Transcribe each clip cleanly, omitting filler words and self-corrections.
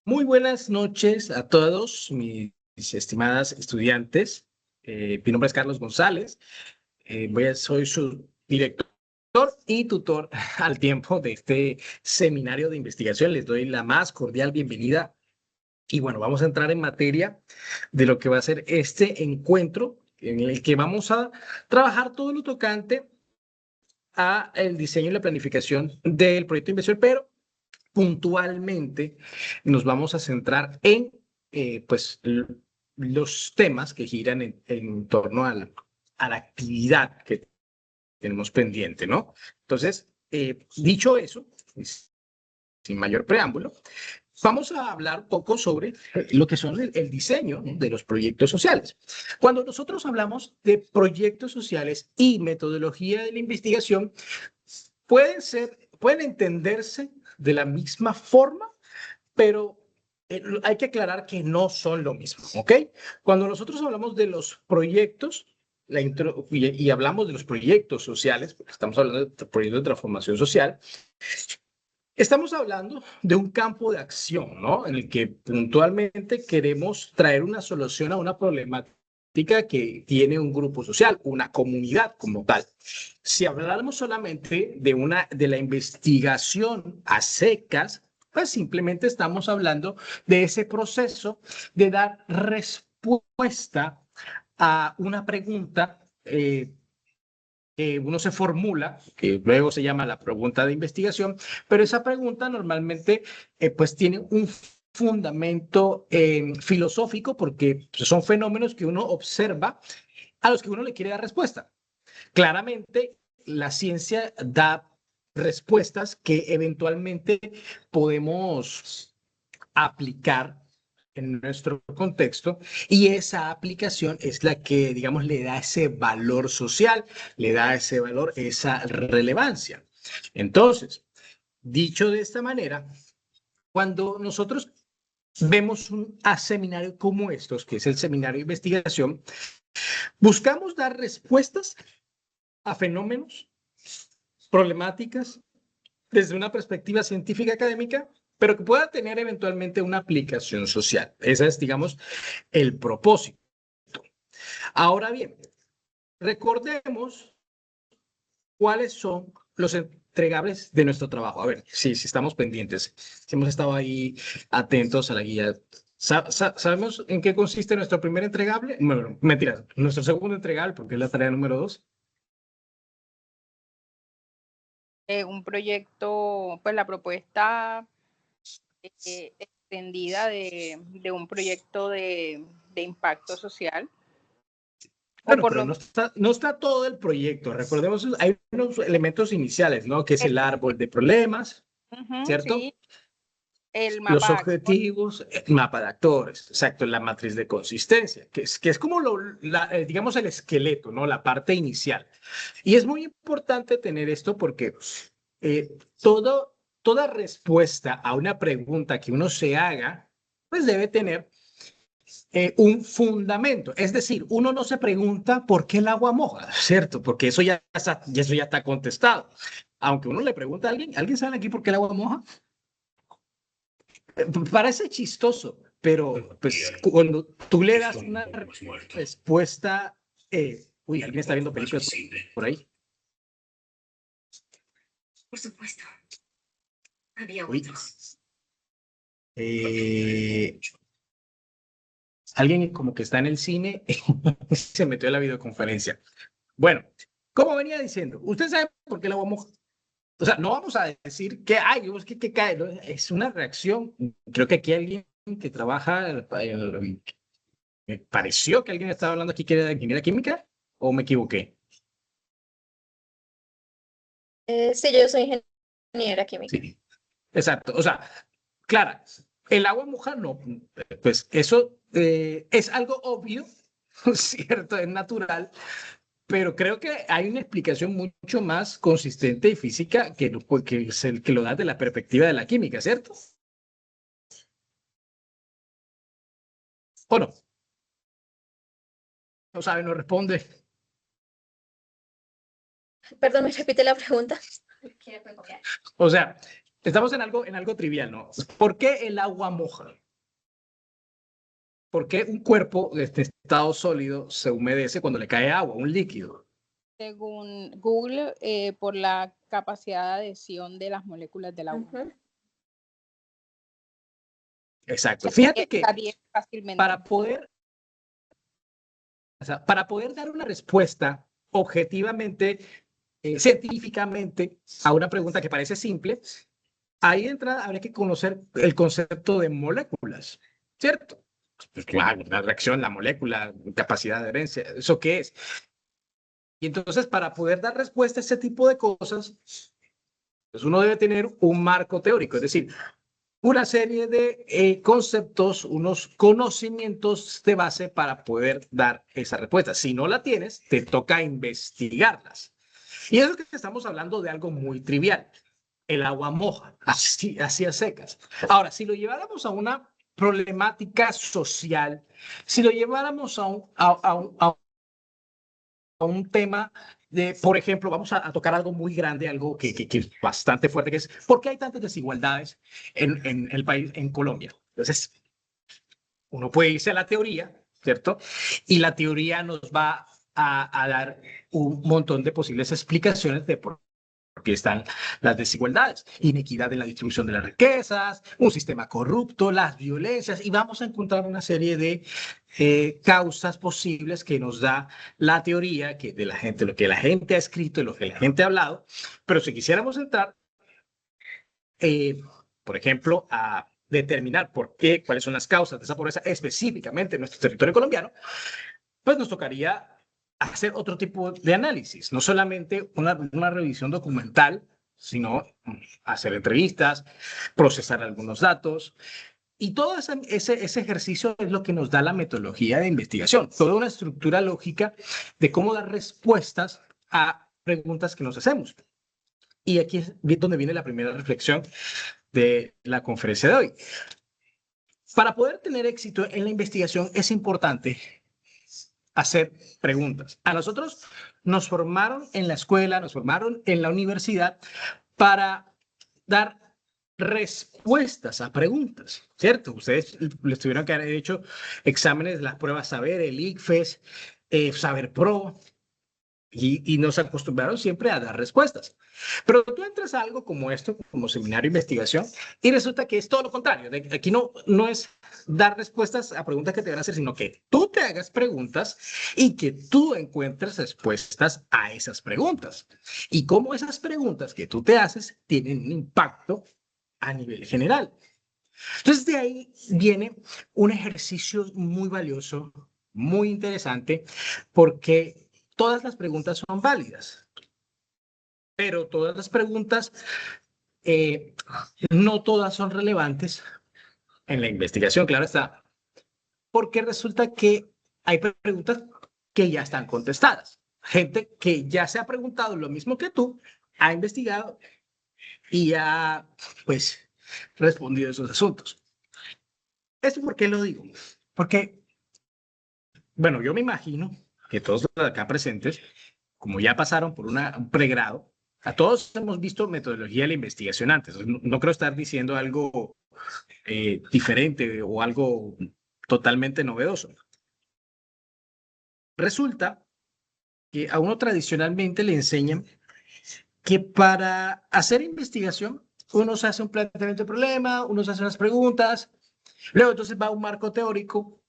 Muy buenas noches a todos mis estimadas estudiantes. Mi nombre es Carlos González. Soy su director y tutor al tiempo de este seminario de investigación. Les doy la más cordial bienvenida. Y bueno, vamos a entrar en materia de lo que va a ser este encuentro en el que vamos a trabajar todo lo tocante a el diseño y la planificación del proyecto de inversión, pero puntualmente nos vamos a centrar en pues, los temas que giran en torno a la actividad que tenemos pendiente, ¿no? Entonces, dicho eso, pues, sin mayor preámbulo, vamos a hablar un poco sobre lo que son el diseño, ¿no?, de los proyectos sociales. Cuando nosotros hablamos de proyectos sociales y metodología de la investigación, pueden entenderse de la misma forma, pero hay que aclarar que no son lo mismo, ¿ok? Cuando nosotros hablamos de los proyectos y hablamos de los proyectos sociales, porque estamos hablando de proyectos de transformación social, estamos hablando de un campo de acción, ¿no? En el que puntualmente queremos traer una solución a una problemática que tiene un grupo social, una comunidad como tal. Si habláramos solamente de la investigación a secas, pues simplemente estamos hablando de ese proceso de dar respuesta a una pregunta que uno se formula, que luego se llama la pregunta de investigación, pero esa pregunta normalmente pues tiene un fundamento filosófico porque son fenómenos que uno observa a los que uno le quiere dar respuesta. Claramente, la ciencia da respuestas que eventualmente podemos aplicar en nuestro contexto y esa aplicación es la que, digamos, le da ese valor social, le da ese valor, esa relevancia. Entonces, dicho de esta manera, cuando nosotros vemos un seminario como estos, que es el seminario de investigación, buscamos dar respuestas a fenómenos, problemáticas, desde una perspectiva científica académica, pero que pueda tener eventualmente una aplicación social. Ese es, digamos, el propósito. Ahora bien, recordemos cuáles son los entregables de nuestro trabajo. A ver, si estamos pendientes, si hemos estado ahí atentos a la guía. ¿Sabemos en qué consiste nuestro primer entregable? Bueno, mentira, nuestro segundo entregable, porque es la tarea número 2. Un proyecto, pues la propuesta extendida de un proyecto de impacto social. Bueno, pero no está todo el proyecto. Recordemos, hay unos elementos iniciales, ¿no? Que es el árbol de problemas, ¿cierto? Sí, el mapa Los objetivos, el mapa de actores, exacto, la matriz de consistencia, que es como, digamos, el esqueleto, ¿no? La parte inicial. Y es muy importante tener esto porque eh, toda respuesta a una pregunta que uno se haga, pues debe tener un fundamento. Es decir, uno no se pregunta por qué el agua moja, ¿cierto? Porque eso ya está contestado. Aunque uno le pregunta a alguien, ¿alguien sabe aquí por qué el agua moja? Parece chistoso, pero pues cuando tú le das una respuesta, uy, ¿alguien está viendo películas por ahí? Por supuesto. Había Uy. otros. Alguien como que está en el cine se metió en la videoconferencia. Bueno, como venía diciendo, usted sabe por qué la vamos, o sea, no vamos a decir que hay, que cae, ¿no? Es una reacción. Creo que aquí alguien que trabaja, me pareció que alguien estaba hablando aquí que era de ingeniería química, o me equivoqué. Sí, yo soy ingeniera química. Sí, exacto. O sea, Clara, el agua moja no, pues eso es algo obvio, ¿cierto? Es natural, pero creo que hay una explicación mucho más consistente y física que lo da de la perspectiva de la química, ¿cierto? ¿O no? No sabe, no responde. Perdón, ¿me repite la pregunta? O sea, estamos en algo trivial, ¿no? ¿Por qué el agua moja? ¿Por qué un cuerpo de este estado sólido se humedece cuando le cae agua, un líquido? Según Google, por la capacidad de adhesión de las moléculas del agua. Ujú. Exacto. Fíjate Se que adhieren fácilmente. para poder, o sea, para poder dar una respuesta objetivamente, científicamente, a una pregunta que parece simple, ahí de entrada habría que conocer el concepto de moléculas, ¿cierto? Pues claro, la reacción, la molécula, capacidad de herencia, ¿eso qué es? Y entonces, para poder dar respuesta a ese tipo de cosas, pues uno debe tener un marco teórico, es decir, una serie de conceptos, unos conocimientos de base para poder dar esa respuesta. Si no la tienes, te toca investigarlas. Y eso que estamos hablando de algo muy trivial. El agua moja, así a secas. Ahora, si lo lleváramos a una problemática social, si lo lleváramos a un tema de, por ejemplo, vamos a tocar algo muy grande, algo que es bastante fuerte, que es ¿por qué hay tantas desigualdades en el país, en Colombia? Entonces, uno puede irse a la teoría, ¿cierto? Y la teoría nos va a dar un montón de posibles explicaciones de por qué están las desigualdades, inequidad en la distribución de las riquezas, un sistema corrupto, las violencias, y vamos a encontrar una serie de causas posibles que nos da la teoría que de la gente, lo que la gente ha escrito y lo que la gente ha hablado, pero si quisiéramos entrar, eh, por ejemplo, a determinar por qué, cuáles son las causas de esa pobreza específicamente en nuestro territorio colombiano, pues nos tocaría hacer otro tipo de análisis, no solamente una revisión documental, sino hacer entrevistas, procesar algunos datos. Y todo ese ejercicio es lo que nos da la metodología de investigación, toda una estructura lógica de cómo dar respuestas a preguntas que nos hacemos. Y aquí es donde viene la primera reflexión de la conferencia de hoy. Para poder tener éxito en la investigación es importante hacer preguntas. A nosotros nos formaron en la escuela, nos formaron en la universidad para dar respuestas a preguntas, ¿cierto? Ustedes les tuvieron que haber hecho exámenes de las pruebas Saber, el ICFES, Saber Pro, y nos acostumbraron siempre a dar respuestas. Pero tú entras a algo como esto, como seminario de investigación, y resulta que es todo lo contrario. Aquí no es dar respuestas a preguntas que te van a hacer, sino que tú te hagas preguntas y que tú encuentres respuestas a esas preguntas. Y cómo esas preguntas que tú te haces tienen un impacto a nivel general. Entonces, de ahí viene un ejercicio muy valioso, muy interesante, porque todas las preguntas son válidas, pero todas las preguntas, eh, no todas son relevantes en la investigación, claro está, porque resulta que hay preguntas que ya están contestadas. Gente que ya se ha preguntado lo mismo que tú, ha investigado y ha, pues, respondido a esos asuntos. ¿Esto por qué lo digo? Porque, bueno, yo me imagino que todos los acá presentes, como ya pasaron por un pregrado, a todos hemos visto metodología de la investigación antes. No creo estar diciendo algo diferente o algo totalmente novedoso. Resulta que a uno tradicionalmente le enseñan que para hacer investigación uno se hace un planteamiento de problema, uno se hace unas preguntas, luego entonces va a un marco teórico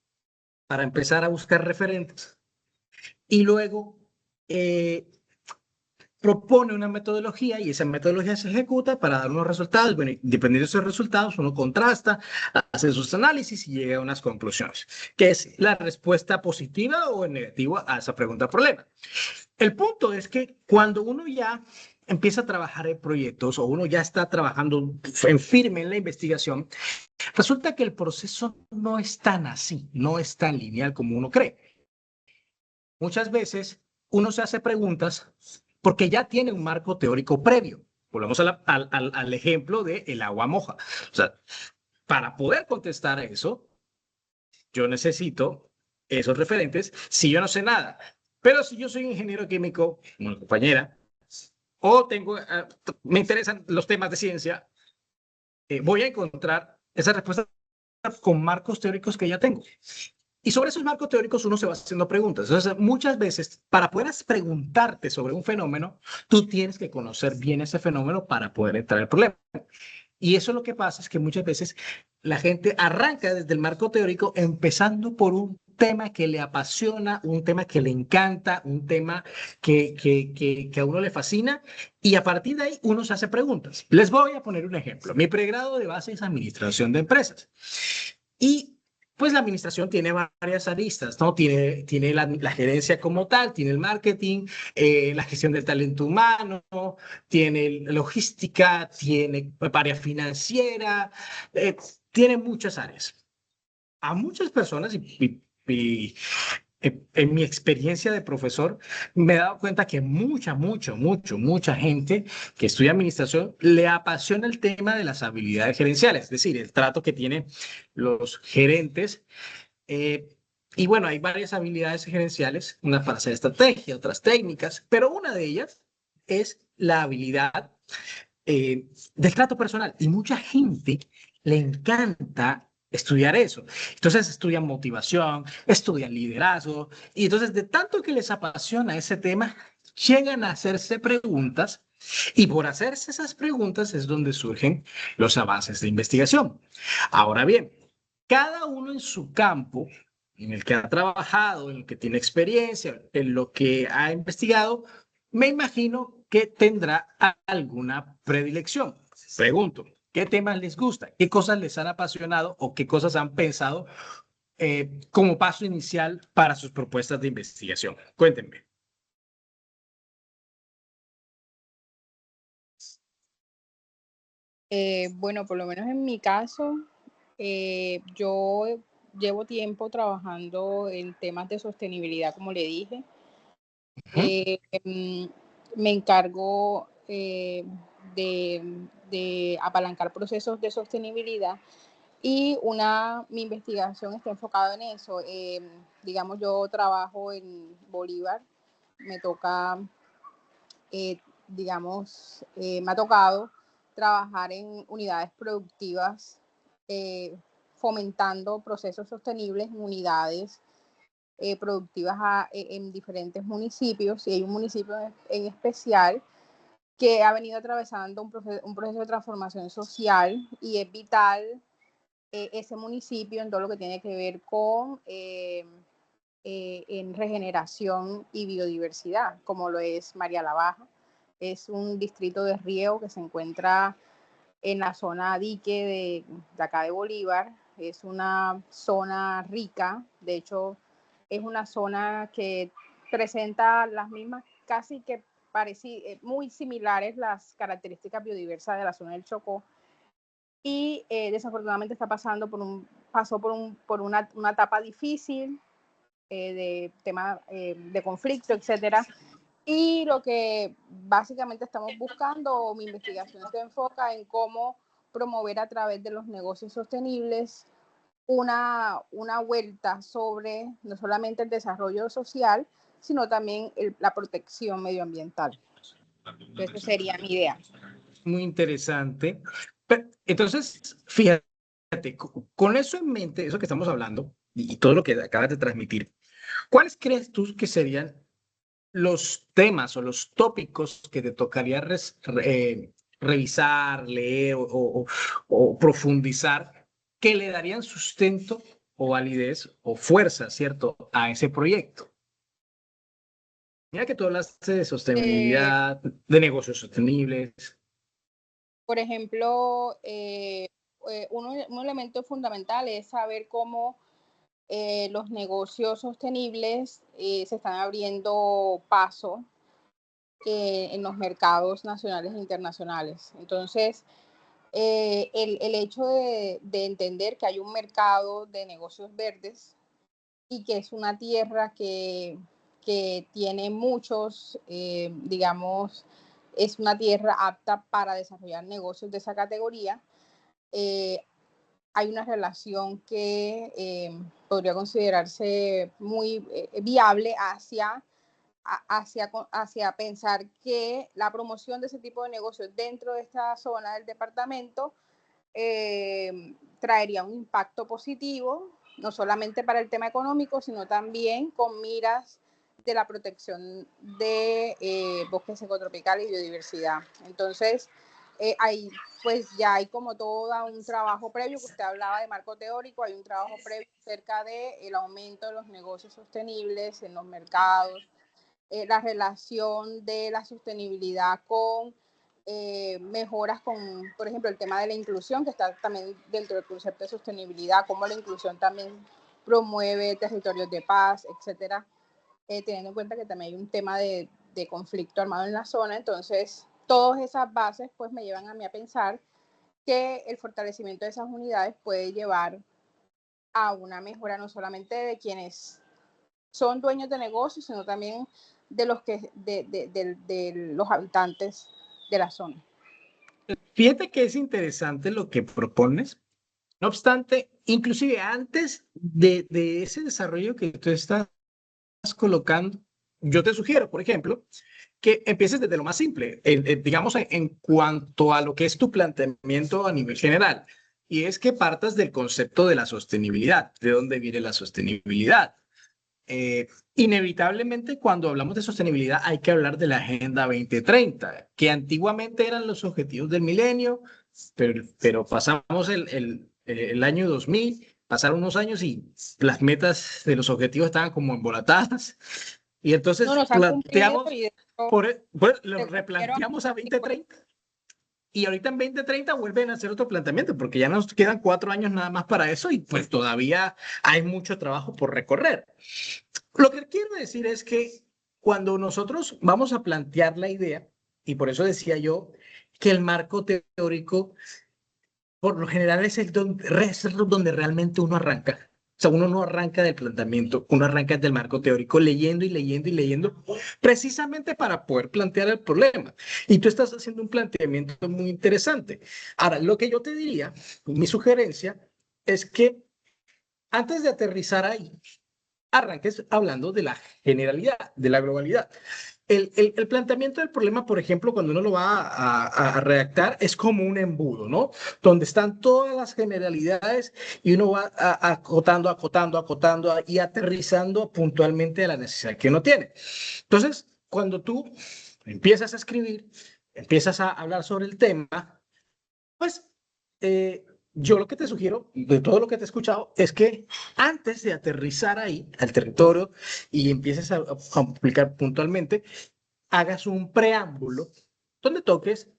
para empezar a buscar referentes y luego eh, propone una metodología y esa metodología se ejecuta para dar unos resultados. Bueno, dependiendo de esos resultados, uno contrasta, hace sus análisis y llega a unas conclusiones, que es la respuesta positiva o negativa a esa pregunta problema. El punto es que cuando uno ya empieza a trabajar en proyectos o uno ya está trabajando en firme en la investigación, resulta que el proceso no es tan así, no es tan lineal como uno cree. Muchas veces uno se hace preguntas porque ya tiene un marco teórico previo. Volvemos al ejemplo de el agua moja. O sea, para poder contestar a eso, yo necesito esos referentes si yo no sé nada. Pero si yo soy ingeniero químico, como compañera, o me interesan los temas de ciencia, voy a encontrar esa respuesta con marcos teóricos que ya tengo. Y sobre esos marcos teóricos uno se va haciendo preguntas. Entonces, muchas veces, para poder preguntarte sobre un fenómeno, tú tienes que conocer bien ese fenómeno para poder entrar al problema. Y eso lo que pasa es que muchas veces la gente arranca desde el marco teórico empezando por un tema que le apasiona, un tema que le encanta, un tema que a uno le fascina y a partir de ahí uno se hace preguntas. Les voy a poner un ejemplo. Mi pregrado de base es administración de empresas y pues la administración tiene varias aristas, ¿no? Tiene la gerencia como tal, tiene el marketing, la gestión del talento humano, tiene logística, tiene área financiera, eh, tiene muchas áreas. A muchas personas, en mi experiencia de profesor, me he dado cuenta que mucha gente que estudia administración le apasiona el tema de las habilidades gerenciales, es decir, el trato que tienen los gerentes. eh, y bueno, hay varias habilidades gerenciales, unas para hacer estrategia, otras técnicas, pero una de ellas es la habilidad del trato personal. Y mucha gente le encanta estudiar eso. Entonces estudian motivación, estudian liderazgo, y entonces de tanto que les apasiona ese tema, llegan a hacerse preguntas, y por hacerse esas preguntas es donde surgen los avances de investigación. Ahora bien, cada uno en su campo, en el que ha trabajado, en el que tiene experiencia, en lo que ha investigado, me imagino que tendrá alguna predilección. Pregunto, ¿qué temas les gusta? ¿Qué cosas les han apasionado o qué cosas han pensado como paso inicial para sus propuestas de investigación? Cuéntenme. Bueno, por lo menos en mi caso, yo llevo tiempo trabajando en temas de sostenibilidad, como le dije. Me encargo de apalancar procesos de sostenibilidad y mi investigación está enfocada en eso. Digamos, yo trabajo en Bolívar, me toca, me ha tocado trabajar en unidades productivas, fomentando procesos sostenibles en unidades productivas en diferentes municipios, y hay un municipio en especial que ha venido atravesando un proceso de transformación social y es vital ese municipio en todo lo que tiene que ver con en regeneración y biodiversidad, como lo es María la Baja. Es un distrito de riego que se encuentra en la zona dique de acá de Bolívar. Es una zona rica, de hecho es una zona que presenta las mismas, casi que muy similares las características biodiversas de la zona del Chocó, y desafortunadamente pasó por una etapa difícil de tema de conflicto, etcétera. Y lo que básicamente estamos buscando, mi investigación se enfoca en cómo promover a través de los negocios sostenibles una vuelta sobre no solamente el desarrollo social, sino también la protección medioambiental. Entonces, esa sería mi idea. Muy interesante. Entonces, fíjate, con eso en mente, eso que estamos hablando y todo lo que acabas de transmitir, ¿cuáles crees tú que serían los temas o los tópicos que te tocaría revisar, leer o profundizar que le darían sustento o validez o fuerza, ¿cierto?, a ese proyecto? Mira que tú hablaste de sostenibilidad, de negocios sostenibles. Por ejemplo, un elemento fundamental es saber cómo los negocios sostenibles se están abriendo paso en los mercados nacionales e internacionales. Entonces, el hecho de entender que hay un mercado de negocios verdes y que es una tierra que tiene muchos, digamos, es una tierra apta para desarrollar negocios de esa categoría, hay una relación que podría considerarse muy viable hacia pensar que la promoción de ese tipo de negocios dentro de esta zona del departamento traería un impacto positivo, no solamente para el tema económico, sino también con miras de la protección de bosques secotropicales y biodiversidad. Entonces, ahí pues ya hay como todo un trabajo previo, que usted hablaba de marco teórico, hay un trabajo previo acerca del aumento de los negocios sostenibles en los mercados, la relación de la sostenibilidad con mejoras con, por ejemplo, el tema de la inclusión, que está también dentro del concepto de sostenibilidad, cómo la inclusión también promueve territorios de paz, etcétera, teniendo en cuenta que también hay un tema de conflicto armado en la zona. Entonces, todas esas bases pues me llevan a mí a pensar que el fortalecimiento de esas unidades puede llevar a una mejora no solamente de quienes son dueños de negocios, sino también de los los habitantes de la zona. Fíjate que es interesante lo que propones. No obstante, inclusive antes de ese desarrollo que tú estás colocando, yo te sugiero, por ejemplo, que empieces desde lo más simple, digamos, en cuanto a lo que es tu planteamiento a nivel general, y es que partas del concepto de la sostenibilidad. ¿De dónde viene la sostenibilidad? Inevitablemente, cuando hablamos de sostenibilidad, hay que hablar de la Agenda 2030, que antiguamente eran los objetivos del milenio, pero pasamos el año 2000, pasaron unos años y las metas de los objetivos estaban como embolatadas. Y entonces No nos han cumplido planteamos, y de hecho, lo replanteamos a 2030. Y ahorita en 2030 vuelven a hacer otro planteamiento, porque ya nos quedan 4 años nada más para eso y pues todavía hay mucho trabajo por recorrer. Lo que quiero decir es que cuando nosotros vamos a plantear la idea, y por eso decía yo que el marco teórico por lo general es donde realmente uno arranca. O sea, uno no arranca del planteamiento, uno arranca del marco teórico leyendo y leyendo y leyendo, precisamente para poder plantear el problema. Y tú estás haciendo un planteamiento muy interesante. Ahora, lo que yo te diría, mi sugerencia, es que antes de aterrizar ahí, arranques hablando de la generalidad, de la globalidad. El planteamiento del problema, por ejemplo, cuando uno lo va a redactar, es como un embudo, ¿no? Donde están todas las generalidades y uno va acotando, acotando, acotando y aterrizando puntualmente a la necesidad que uno tiene. Entonces, cuando tú empiezas a escribir, empiezas a hablar sobre el tema, pues yo lo que te sugiero, de todo lo que te he escuchado, es que antes de aterrizar ahí, al territorio, y empieces a aplicar puntualmente, hagas un preámbulo donde toques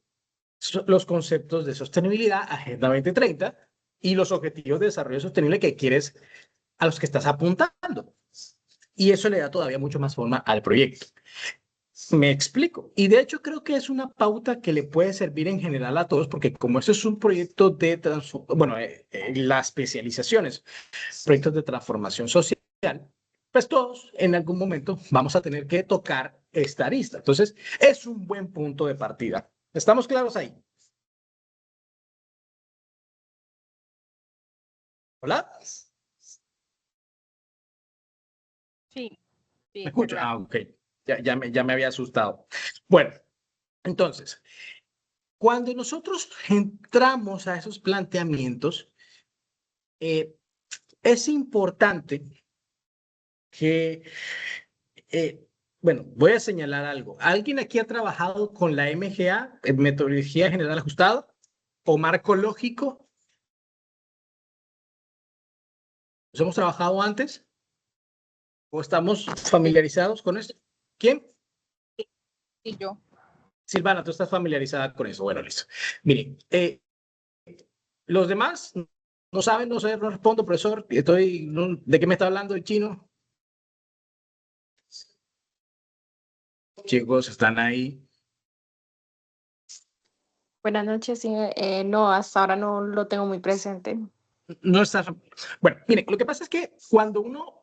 los conceptos de sostenibilidad, Agenda 2030, y los objetivos de desarrollo sostenible que quieres, a los que estás apuntando. Y eso le da todavía mucho más forma al proyecto. Me explico. Y de hecho creo que es una pauta que le puede servir en general a todos, porque como eso es un proyecto de bueno, la especialización es proyectos de transformación social, pues todos en algún momento vamos a tener que tocar esta arista. Entonces, es un buen punto de partida. ¿Estamos claros ahí? ¿Hola? Sí, sí, ¿Me está escucha? claro. Ah, ok. Ya me había asustado. Bueno, entonces, cuando nosotros entramos a esos planteamientos, eh, es importante que, bueno, voy a señalar algo. ¿Alguien aquí ha trabajado con la MGA, Metodología General Ajustada, o marco lógico? ¿Los hemos trabajado antes? ¿O estamos familiarizados con esto? ¿Quién? Y yo. Silvana, tú estás familiarizada con eso. Bueno, listo. Miren, los demás no saben, no sé, no respondo, profesor. ¿De qué me está hablando el chino? Chicos, están ahí. Buenas noches, sí, no, hasta ahora no lo tengo muy presente. No está. Bueno, miren, lo que pasa es que cuando uno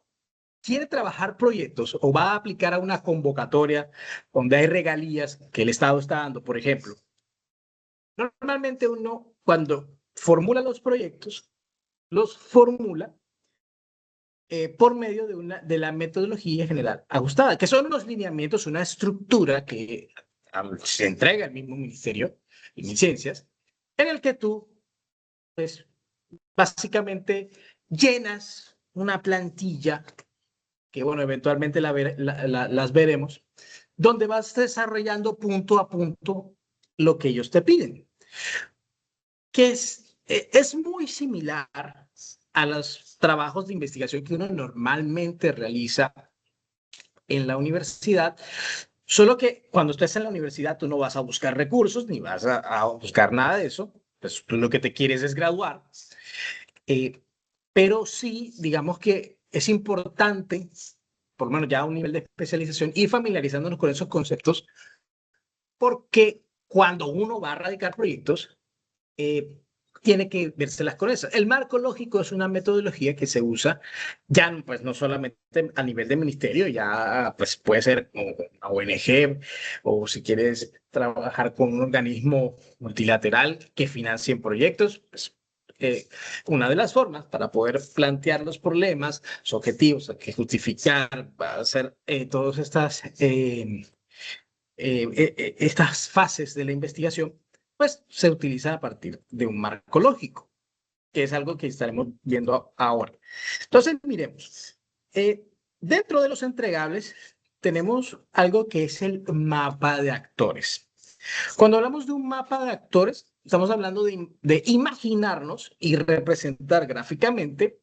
quiere trabajar proyectos o va a aplicar a una convocatoria donde hay regalías que el Estado está dando, por ejemplo, normalmente uno cuando formula los proyectos, los formula por medio de la metodología general ajustada, que son unos lineamientos, una estructura que se entrega al mismo Ministerio de Ciencias, en el que tú pues básicamente llenas una plantilla, que bueno, eventualmente las veremos, donde vas desarrollando punto a punto lo que ellos te piden, que es muy similar a los trabajos de investigación que uno normalmente realiza en la universidad, solo que cuando estés en la universidad tú no vas a buscar recursos ni vas a buscar nada de eso, pues tú lo que te quieres es graduar, eh, pero sí, digamos que es importante, por lo menos ya a un nivel de especialización, ir familiarizándonos con esos conceptos, porque cuando uno va a radicar proyectos, eh, tiene que vérselas con eso. El marco lógico es una metodología que se usa ya pues no solamente a nivel de ministerio, ya pues puede ser una ONG o si quieres trabajar con un organismo multilateral que financie proyectos, pues una de las formas para poder plantear los problemas, los objetivos, que justificar, va a ser todas estas fases de la investigación, pues se utiliza a partir de un marco lógico, que es algo que estaremos viendo ahora. Entonces, miremos, dentro de los entregables tenemos algo que es el mapa de actores. Cuando hablamos de un mapa de actores, estamos hablando de imaginarnos y representar gráficamente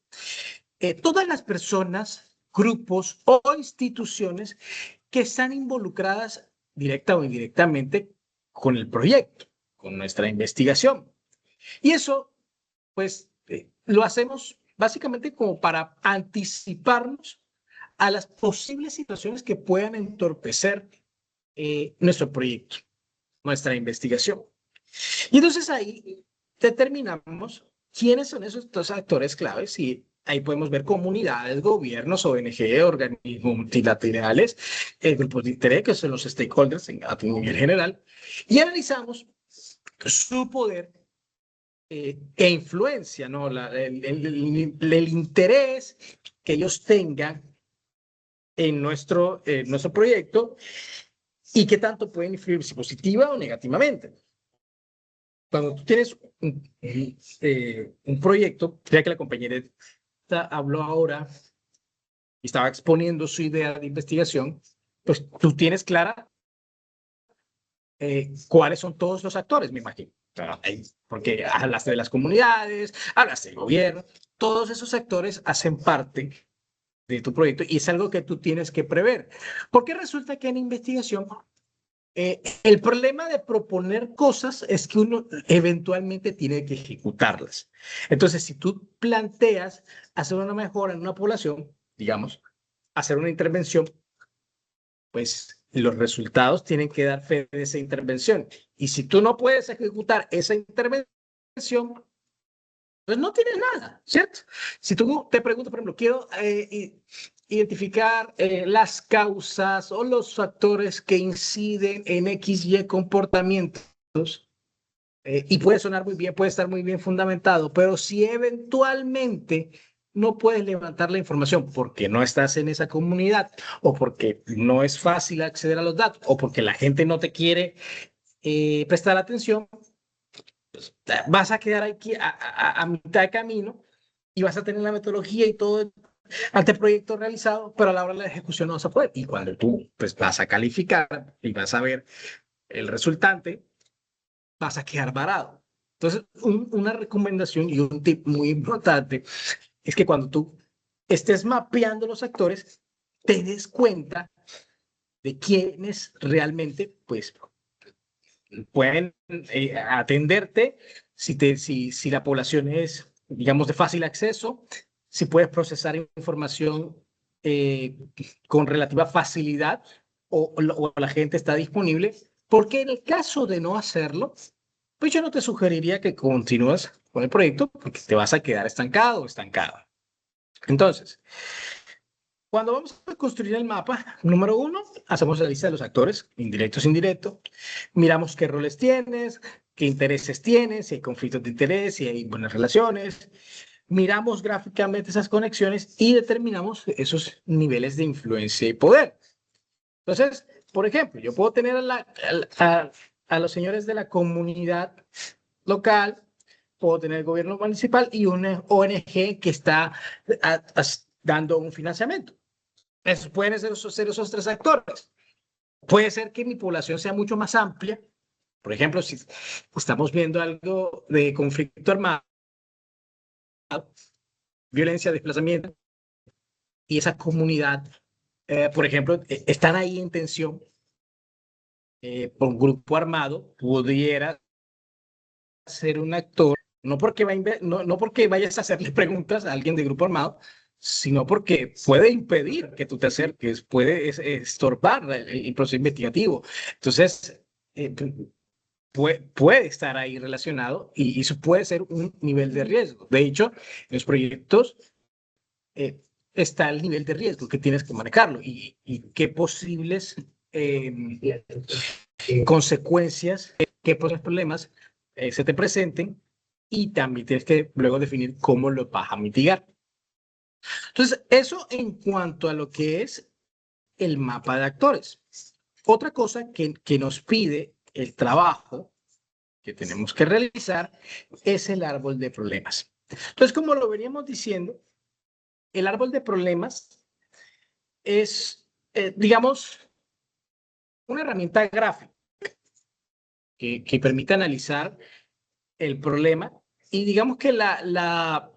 todas las personas, grupos o instituciones que están involucradas directa o indirectamente con el proyecto, con nuestra investigación. Y eso, pues, lo hacemos básicamente como para anticiparnos a las posibles situaciones que puedan entorpecer nuestro proyecto, nuestra investigación. Y entonces ahí determinamos quiénes son esos dos actores claves y ahí podemos ver comunidades, gobiernos, ONG, organismos multilaterales, grupos de interés, que son los stakeholders a nivel general, y analizamos su poder e influencia, ¿no? El interés que ellos tengan en nuestro proyecto y qué tanto pueden influir, si positiva o negativamente. Cuando tú tienes un proyecto, ya que la compañera habló ahora y estaba exponiendo su idea de investigación, pues tú tienes clara cuáles son todos los actores, me imagino. Porque hablaste de las comunidades, hablaste del gobierno, todos esos actores hacen parte de tu proyecto y es algo que tú tienes que prever. Porque resulta que en investigación el problema de proponer cosas es que uno eventualmente tiene que ejecutarlas. Entonces, si tú planteas hacer una mejora en una población, digamos, hacer una intervención, pues los resultados tienen que dar fe de esa intervención. Y si tú no puedes ejecutar esa intervención, pues no tienes nada, ¿cierto? Si tú te preguntas, por ejemplo, quiero identificar las causas o los factores que inciden en X, Y comportamientos, y puede sonar muy bien, puede estar muy bien fundamentado, pero si eventualmente no puedes levantar la información porque no estás en esa comunidad o porque no es fácil acceder a los datos o porque la gente no te quiere prestar atención, vas a quedar aquí a mitad de camino y vas a tener la metodología y todo el anteproyecto realizado, pero a la hora de la ejecución no vas a poder. Y cuando tú pues, vas a calificar y vas a ver el resultante, vas a quedar varado. Entonces, una recomendación y un tip muy importante es que cuando tú estés mapeando los actores, te des cuenta de quiénes realmente pues, pueden atenderte, si la población es, digamos, de fácil acceso, si puedes procesar información eh, con relativa facilidad o la gente está disponible, porque en el caso de no hacerlo, pues yo no te sugeriría que continúes con el proyecto porque te vas a quedar estancado o estancada. Entonces, cuando vamos a construir el mapa, número uno, hacemos la lista de los actores, indirectos e indirectos, miramos qué roles tienes, qué intereses tienes, si hay conflictos de interés, si hay buenas relaciones, miramos gráficamente esas conexiones y determinamos esos niveles de influencia y poder. Entonces, por ejemplo, yo puedo tener a los señores de la comunidad local puedo tener el gobierno municipal y una ONG que está dando un financiamiento. Pueden ser esos tres actores. Puede ser que mi población sea mucho más amplia. Por ejemplo, si estamos viendo algo de conflicto armado, violencia, desplazamiento, y esa comunidad, por ejemplo, están ahí en tensión por un grupo armado, pudiera ser un actor, no porque, no porque vayas a hacerle preguntas a alguien de grupo armado, sino porque puede impedir que tú te acerques, puede estorbar el proceso investigativo. Entonces, puede estar ahí relacionado y eso puede ser un nivel de riesgo. De hecho, en los proyectos eh, está el nivel de riesgo que tienes que manejarlo y qué posibles consecuencias, qué posibles problemas se te presenten y también tienes que luego definir cómo lo vas a mitigar. Entonces, eso en cuanto a lo que es el mapa de actores. Otra cosa que nos pide el trabajo que tenemos que realizar es el árbol de problemas. Entonces, como lo veníamos diciendo, el árbol de problemas es, digamos, una herramienta gráfica que permite analizar el problema y digamos que la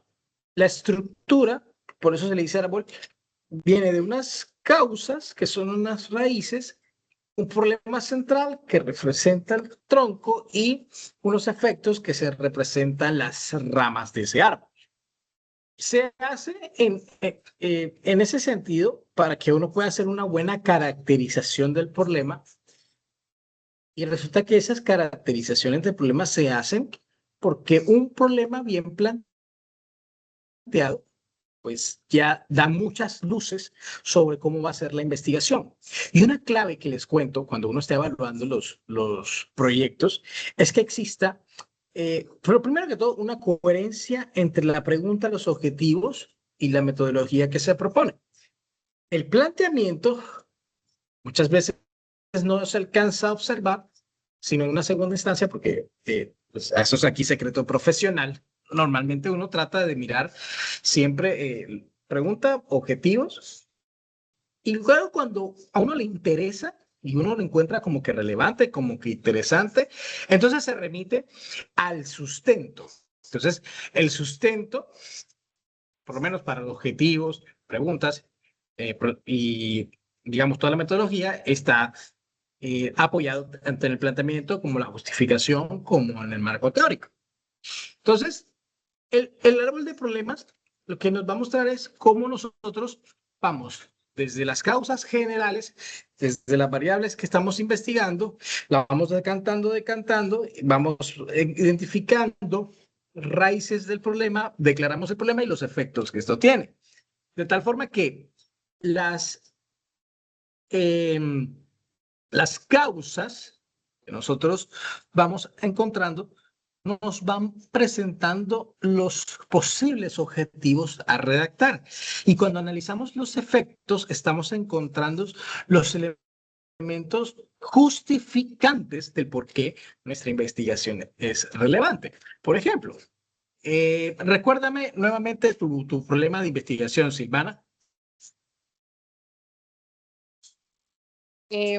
estructura, por eso se le dice árbol, viene de unas causas que son unas raíces, un problema central que representa el tronco y unos efectos que se representan las ramas de ese árbol. Se hace en ese sentido para que uno pueda hacer una buena caracterización del problema y resulta que esas caracterizaciones del problema se hacen porque un problema bien planteado pues ya da muchas luces sobre cómo va a ser la investigación. Y una clave que les cuento cuando uno está evaluando los proyectos es que exista, pero primero que todo, una coherencia entre la pregunta, los objetivos y la metodología que se propone. El planteamiento muchas veces no se alcanza a observar, sino en una segunda instancia, porque pues, eso es aquí secreto profesional. Normalmente uno trata de mirar siempre, pregunta, objetivos, y luego cuando a uno le interesa y uno lo encuentra como que relevante, como que interesante, entonces se remite al sustento. Entonces, el sustento, por lo menos para los objetivos, preguntas y, digamos, toda la metodología está apoyado tanto en el planteamiento como la justificación, como en el marco teórico. Entonces, el árbol de problemas lo que nos va a mostrar es cómo nosotros vamos desde las causas generales, desde las variables que estamos investigando, la vamos decantando, vamos identificando raíces del problema, declaramos el problema y los efectos que esto tiene. De tal forma que las, eh, las causas que nosotros vamos encontrando nos van presentando los posibles objetivos a redactar. Y cuando analizamos los efectos, estamos encontrando los elementos justificantes del por qué nuestra investigación es relevante. Por ejemplo, recuérdame nuevamente tu problema de investigación, Silvana.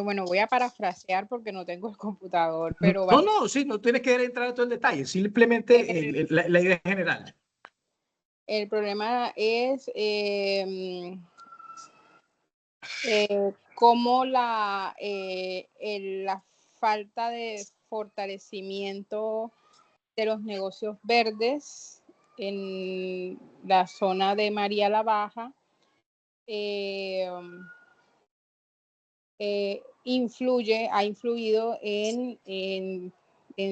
Bueno, voy a parafrasear porque no tengo el computador, pero No, sí, no tienes que entrar en todo el detalle, simplemente la idea general. el problema es cómo la falta de fortalecimiento de los negocios verdes en la zona de María la Baja ha influido en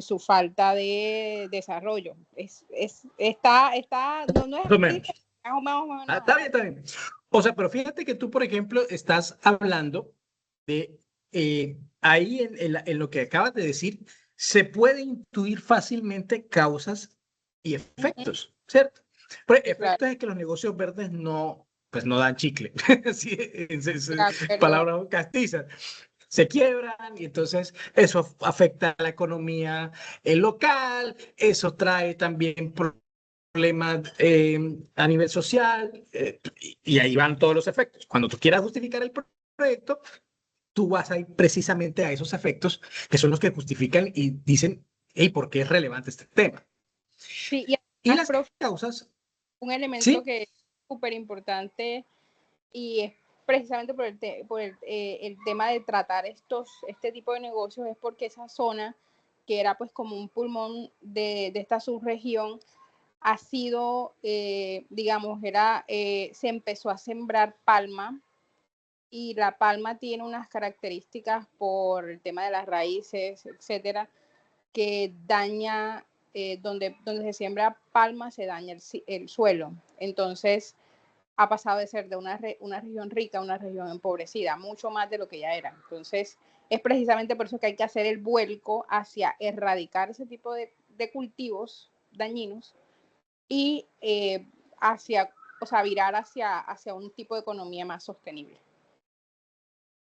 su falta de desarrollo. No es Más o menos. más o menos. Está bien, está bien. O sea, pero fíjate que tú, por ejemplo, estás hablando de ahí en lo que acabas de decir, se puede intuir fácilmente causas y efectos, ¿cierto? Pero Sí, efectos claro. es que los negocios verdes no, pues no dan chicle, sí, en De acuerdo. palabras castizas. se quiebran y entonces eso afecta a la economía local, eso trae también problemas a nivel social y ahí van todos los efectos. Cuando tú quieras justificar el proyecto, tú vas a ir precisamente a esos efectos que son los que justifican y dicen, hey, ¿por qué es relevante este tema? Sí, y Y además, las causas, un elemento ¿sí? que es súper importante y es precisamente por el tema de tratar este tipo de negocios, es porque esa zona, que era pues como un pulmón de esta subregión, ha sido, digamos, se empezó a sembrar palma, y la palma tiene unas características por el tema de las raíces, etcétera, que daña, donde se siembra palma se daña el suelo. Entonces ha pasado de ser de una región rica a una región empobrecida, mucho más de lo que ya era. Entonces es precisamente por eso que hay que hacer el vuelco hacia erradicar ese tipo de cultivos dañinos y o sea, virar hacia un tipo de economía más sostenible.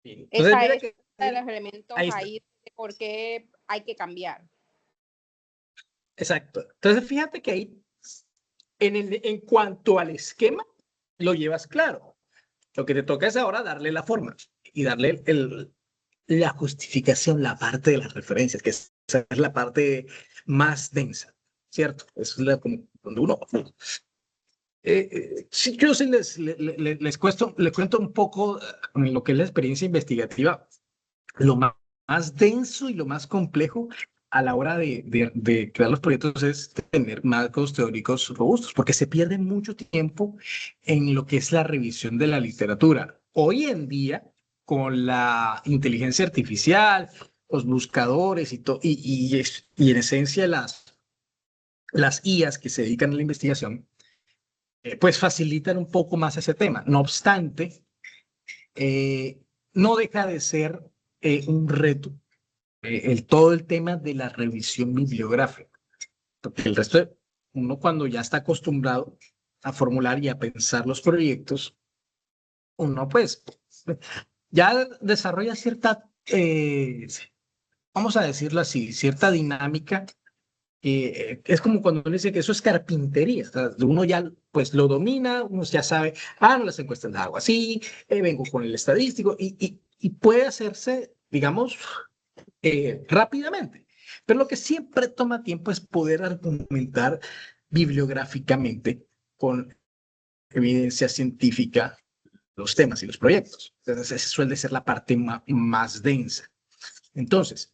Entonces, Esa mira es que uno de los elementos ahí está. ahí de por qué hay que cambiar. Exacto. Entonces, fíjate que ahí, en cuanto al esquema, lo llevas claro. Lo que te toca es ahora darle la forma y darle la justificación, la parte de las referencias, que esa es la parte más densa, ¿cierto? Eso es como donde uno... sí, yo sí les cuento un poco en lo que es la experiencia investigativa, lo más denso y lo más complejo a la hora de crear los proyectos es tener marcos teóricos robustos, porque se pierde mucho tiempo en lo que es la revisión de la literatura. Hoy en día, con la inteligencia artificial, los buscadores y en esencia las IAs que se dedican a la investigación, pues facilitan un poco más ese tema. No obstante, eh, no deja de ser un reto todo el tema de la revisión bibliográfica, porque el resto de uno cuando ya está acostumbrado a formular y a pensar los proyectos, uno pues ya desarrolla cierta, vamos a decirlo así, cierta dinámica. Es como cuando uno dice que eso es carpintería, o sea, uno ya pues lo domina, uno ya sabe, no las encuestas las hago así, vengo con el estadístico y puede hacerse, digamos, rápidamente. Pero lo que siempre toma tiempo es poder argumentar bibliográficamente con evidencia científica los temas y los proyectos. Entonces, esa suele ser la parte más densa. Entonces,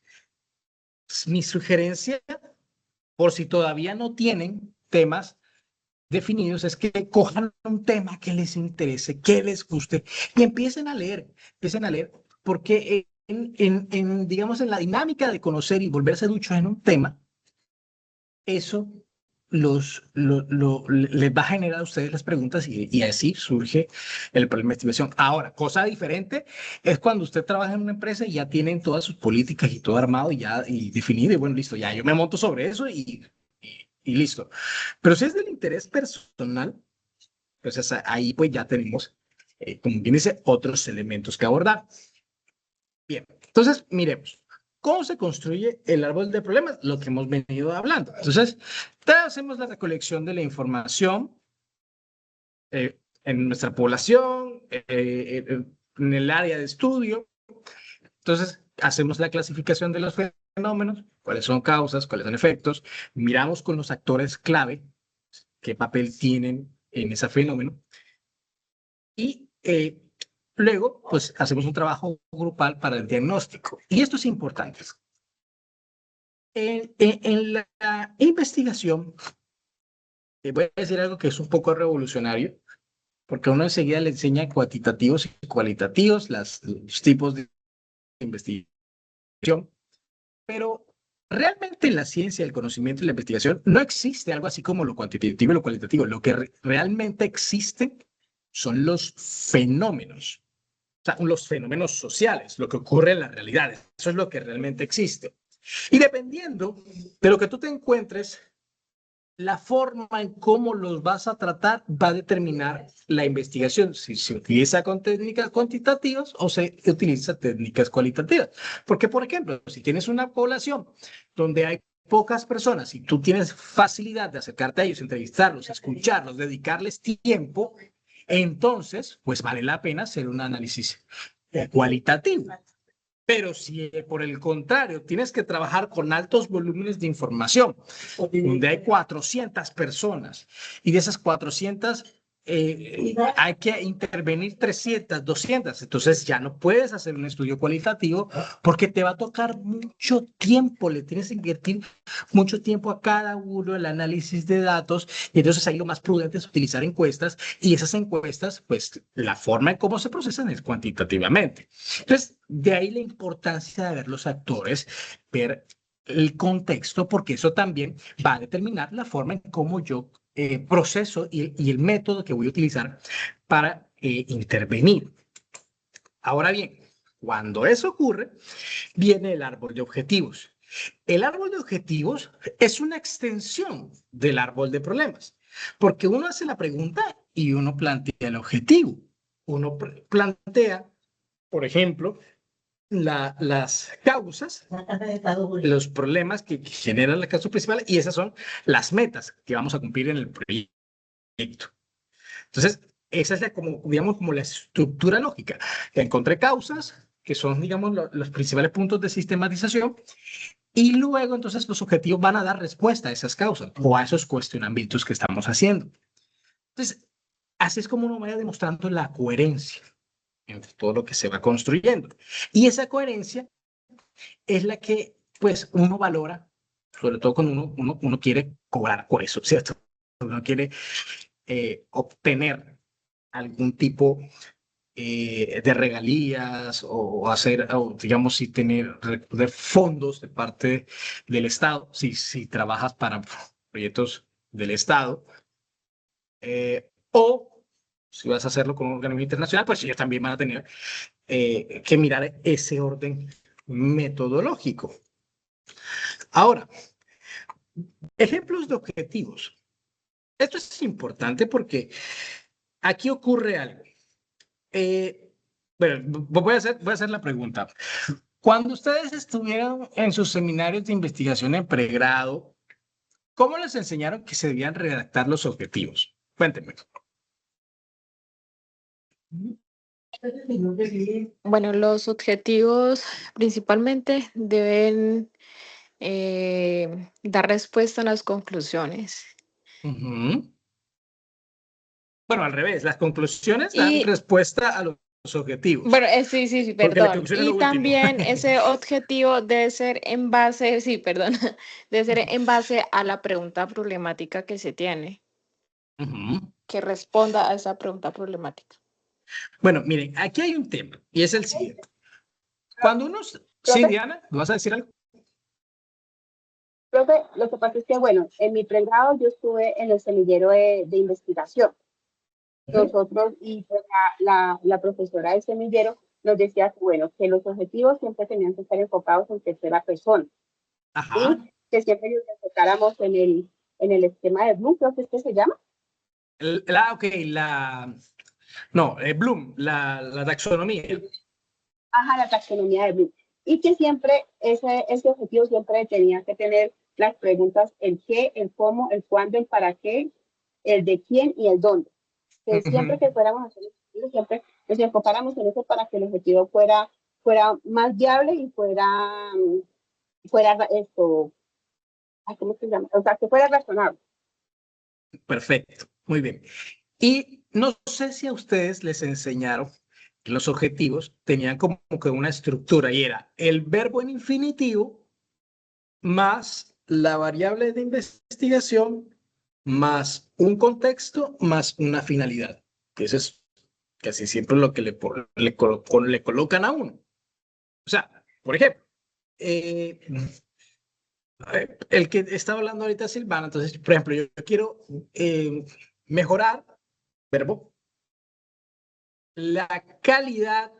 mi sugerencia, por si todavía no tienen temas definidos, es que cojan un tema que les interese, que les guste y empiecen a leer, porque digamos, en la dinámica de conocer y volverse duchos en un tema, eso les va a generar a ustedes las preguntas y así surge el problema de investigación. Ahora, cosa diferente es cuando usted trabaja en una empresa y ya tienen todas sus políticas y todo armado y definido y bueno, listo, ya yo me monto sobre eso y listo. Pero si es del interés personal, pues ahí pues ya tenemos, como bien dice, otros elementos que abordar. Bien, entonces miremos. ¿Cómo se construye el árbol de problemas? Lo que hemos venido hablando. Entonces, hacemos la recolección de la información en nuestra población, en el área de estudio. Entonces, hacemos la clasificación de los fenómenos, cuáles son causas, cuáles son efectos. Miramos con los actores clave qué papel tienen en ese fenómeno. Y luego, pues hacemos un trabajo grupal para el diagnóstico. Y esto es importante. En la investigación, voy a decir algo que es un poco revolucionario, porque uno enseguida le enseña cuantitativos y cualitativos, los tipos de investigación, pero realmente en la ciencia, el conocimiento y la investigación no existe algo así como lo cuantitativo y lo cualitativo. Lo que realmente existe son los fenómenos, o sea, los fenómenos sociales, lo que ocurre en la realidad. Eso es lo que realmente existe. Y dependiendo de lo que tú te encuentres la forma en cómo los vas a tratar va a determinar la investigación, si se utiliza con técnicas cuantitativas o se utiliza técnicas cualitativas. Porque, por ejemplo, si tienes una población donde hay pocas personas y tú tienes facilidad de acercarte a ellos, entrevistarlos, escucharlos, dedicarles tiempo, entonces, pues vale la pena hacer un análisis cualitativo. Pero si por el contrario tienes que trabajar con altos volúmenes de información, donde hay 400 personas y de esas 400 hay que intervenir 300, 200, entonces ya no puedes hacer un estudio cualitativo porque te va a tocar mucho tiempo, le tienes que invertir mucho tiempo a cada uno, el análisis de datos, y entonces ahí lo más prudente es utilizar encuestas, y esas encuestas, pues la forma en cómo se procesan es cuantitativamente. Entonces, de ahí la importancia de ver los actores, ver el contexto, porque eso también va a determinar la forma en cómo yo proceso y el método que voy a utilizar para intervenir. Ahora bien, cuando eso ocurre, viene el árbol de objetivos. El árbol de objetivos es una extensión del árbol de problemas, porque uno hace la pregunta y uno plantea el objetivo. Uno plantea, por ejemplo, las causas, los problemas que generan la causa principal, y esas son las metas que vamos a cumplir en el proyecto. Entonces, esa es como, digamos, como la estructura lógica. Encontré causas, que son, digamos, los principales puntos de sistematización, y luego entonces los objetivos van a dar respuesta a esas causas o a esos cuestionamientos que estamos haciendo. Entonces, así es como uno vaya demostrando la coherencia entre todo lo que se va construyendo. Y esa coherencia es la que, pues, uno valora, sobre todo cuando uno quiere cobrar por eso, ¿cierto? Uno quiere obtener algún tipo de regalías o hacer, o, digamos, si tener de fondos de parte del Estado, si trabajas para proyectos del Estado, o si vas a hacerlo con un organismo internacional, pues ellos también van a tener que mirar ese orden metodológico. Ahora, ejemplos de objetivos. Esto es importante porque aquí ocurre algo. Bueno, voy a hacer la pregunta. Cuando ustedes estuvieron en sus seminarios de investigación en pregrado, ¿cómo les enseñaron que se debían redactar los objetivos? Cuéntenme. Bueno, los objetivos principalmente deben dar respuesta a las conclusiones. Ujú. Bueno, al revés, las conclusiones dan Y respuesta a los objetivos, bueno, sí, porque la perdón. conclusión es Y lo último. también ese objetivo debe ser en base, sí, perdón, debe ser en base a la pregunta problemática que se tiene, Ujú. que responda a esa pregunta problemática. Bueno, miren, aquí hay un tema y es el siguiente. Cuando uno... Sí, Profe, Diana, ¿me vas a decir algo? profe, lo que pasa es que, bueno, en mi pregrado yo estuve en el semillero de investigación. Ujú. Nosotros y pues, la profesora del semillero nos decía que, bueno, que los objetivos siempre tenían que estar enfocados en tercera persona, Ajá. ¿sí? Que siempre nos enfocáramos en el esquema de Bloom, creo que es que se llama. Ok, no, Bloom, la taxonomía. Ajá, la taxonomía de Bloom. Y que siempre ese objetivo siempre tenía que tener las preguntas el qué, el cómo, el cuándo, el para qué, el de quién y el dónde. Que siempre Ujú. que fuéramos a hacer el objetivo, siempre nos enfocáramos en eso para que el objetivo fuera más viable y fuera esto, ¿cómo se llama? O sea, que fuera razonable. Perfecto, muy bien. Y no sé si a ustedes les enseñaron que los objetivos tenían como que una estructura y era el verbo en infinitivo más la variable de investigación más un contexto más una finalidad. Eso es casi siempre lo que le colocan a uno. O sea, por ejemplo, eh, el que estaba hablando ahorita Silvana, entonces, por ejemplo, yo quiero mejorar, verbo, la calidad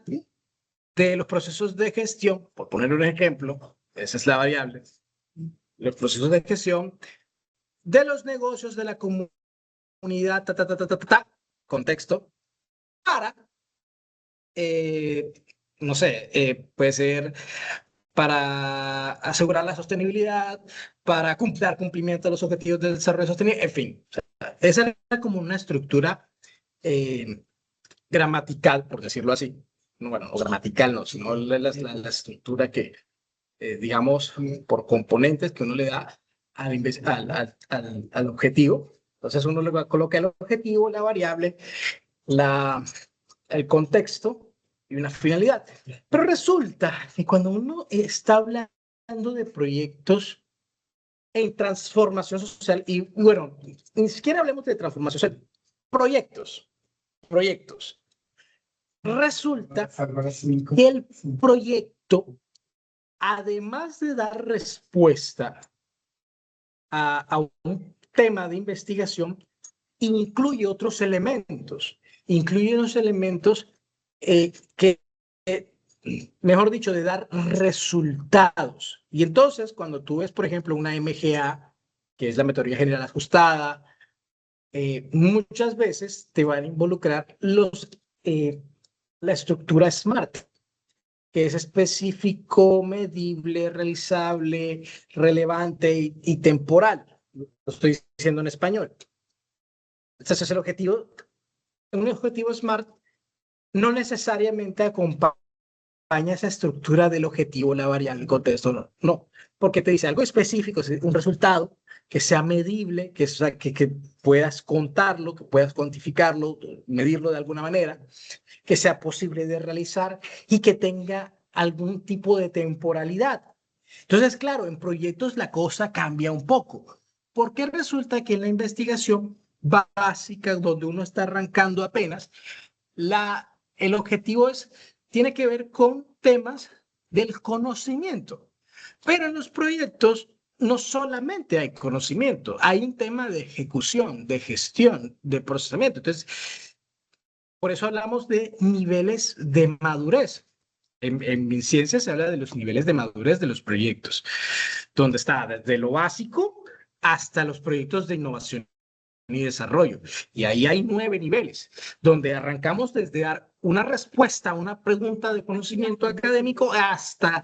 de los procesos de gestión, por poner un ejemplo, esa es la variable, los procesos de gestión de los negocios de la comunidad, contexto, para, no sé, puede ser para asegurar la sostenibilidad, para dar cumplimiento a los objetivos del desarrollo sostenible, en fin. O sea, esa era como una estructura eh, gramatical, por decirlo así. No, bueno, no gramatical, no, sino la estructura que, digamos, por componentes que uno le da al objetivo. Entonces uno le coloca el objetivo, la variable, la, el contexto y una finalidad. Pero resulta que cuando uno está hablando de proyectos en transformación social, y bueno, ni siquiera hablemos de transformación social, proyectos. Resulta que el proyecto, además de dar respuesta a un tema de investigación, incluye otros elementos. Incluye unos elementos que, mejor dicho, de dar resultados. Y entonces, cuando tú ves, por ejemplo, una MGA, que es la metodología general ajustada, muchas veces te van a involucrar la estructura SMART, que es específico, medible, realizable, relevante y temporal. Lo estoy diciendo en español. Entonces, es el objetivo. Un objetivo SMART no necesariamente acompaña esa estructura del objetivo, la variable, el contexto, no, no, porque te dice algo específico, un resultado que sea medible, que puedas contarlo, que puedas cuantificarlo, medirlo de alguna manera, que sea posible de realizar y que tenga algún tipo de temporalidad. Entonces, claro, en proyectos la cosa cambia un poco, porque resulta que en la investigación básica, donde uno está arrancando apenas, el objetivo tiene que ver con temas del conocimiento. Pero en los proyectos no solamente hay conocimiento, hay un tema de ejecución, de gestión, de procesamiento. Entonces, por eso hablamos de niveles de madurez. En mi ciencia se habla de los niveles de madurez de los proyectos, donde está desde lo básico hasta los proyectos de innovación y desarrollo. Y ahí hay 9 niveles, donde arrancamos desde dar una respuesta a una pregunta de conocimiento académico hasta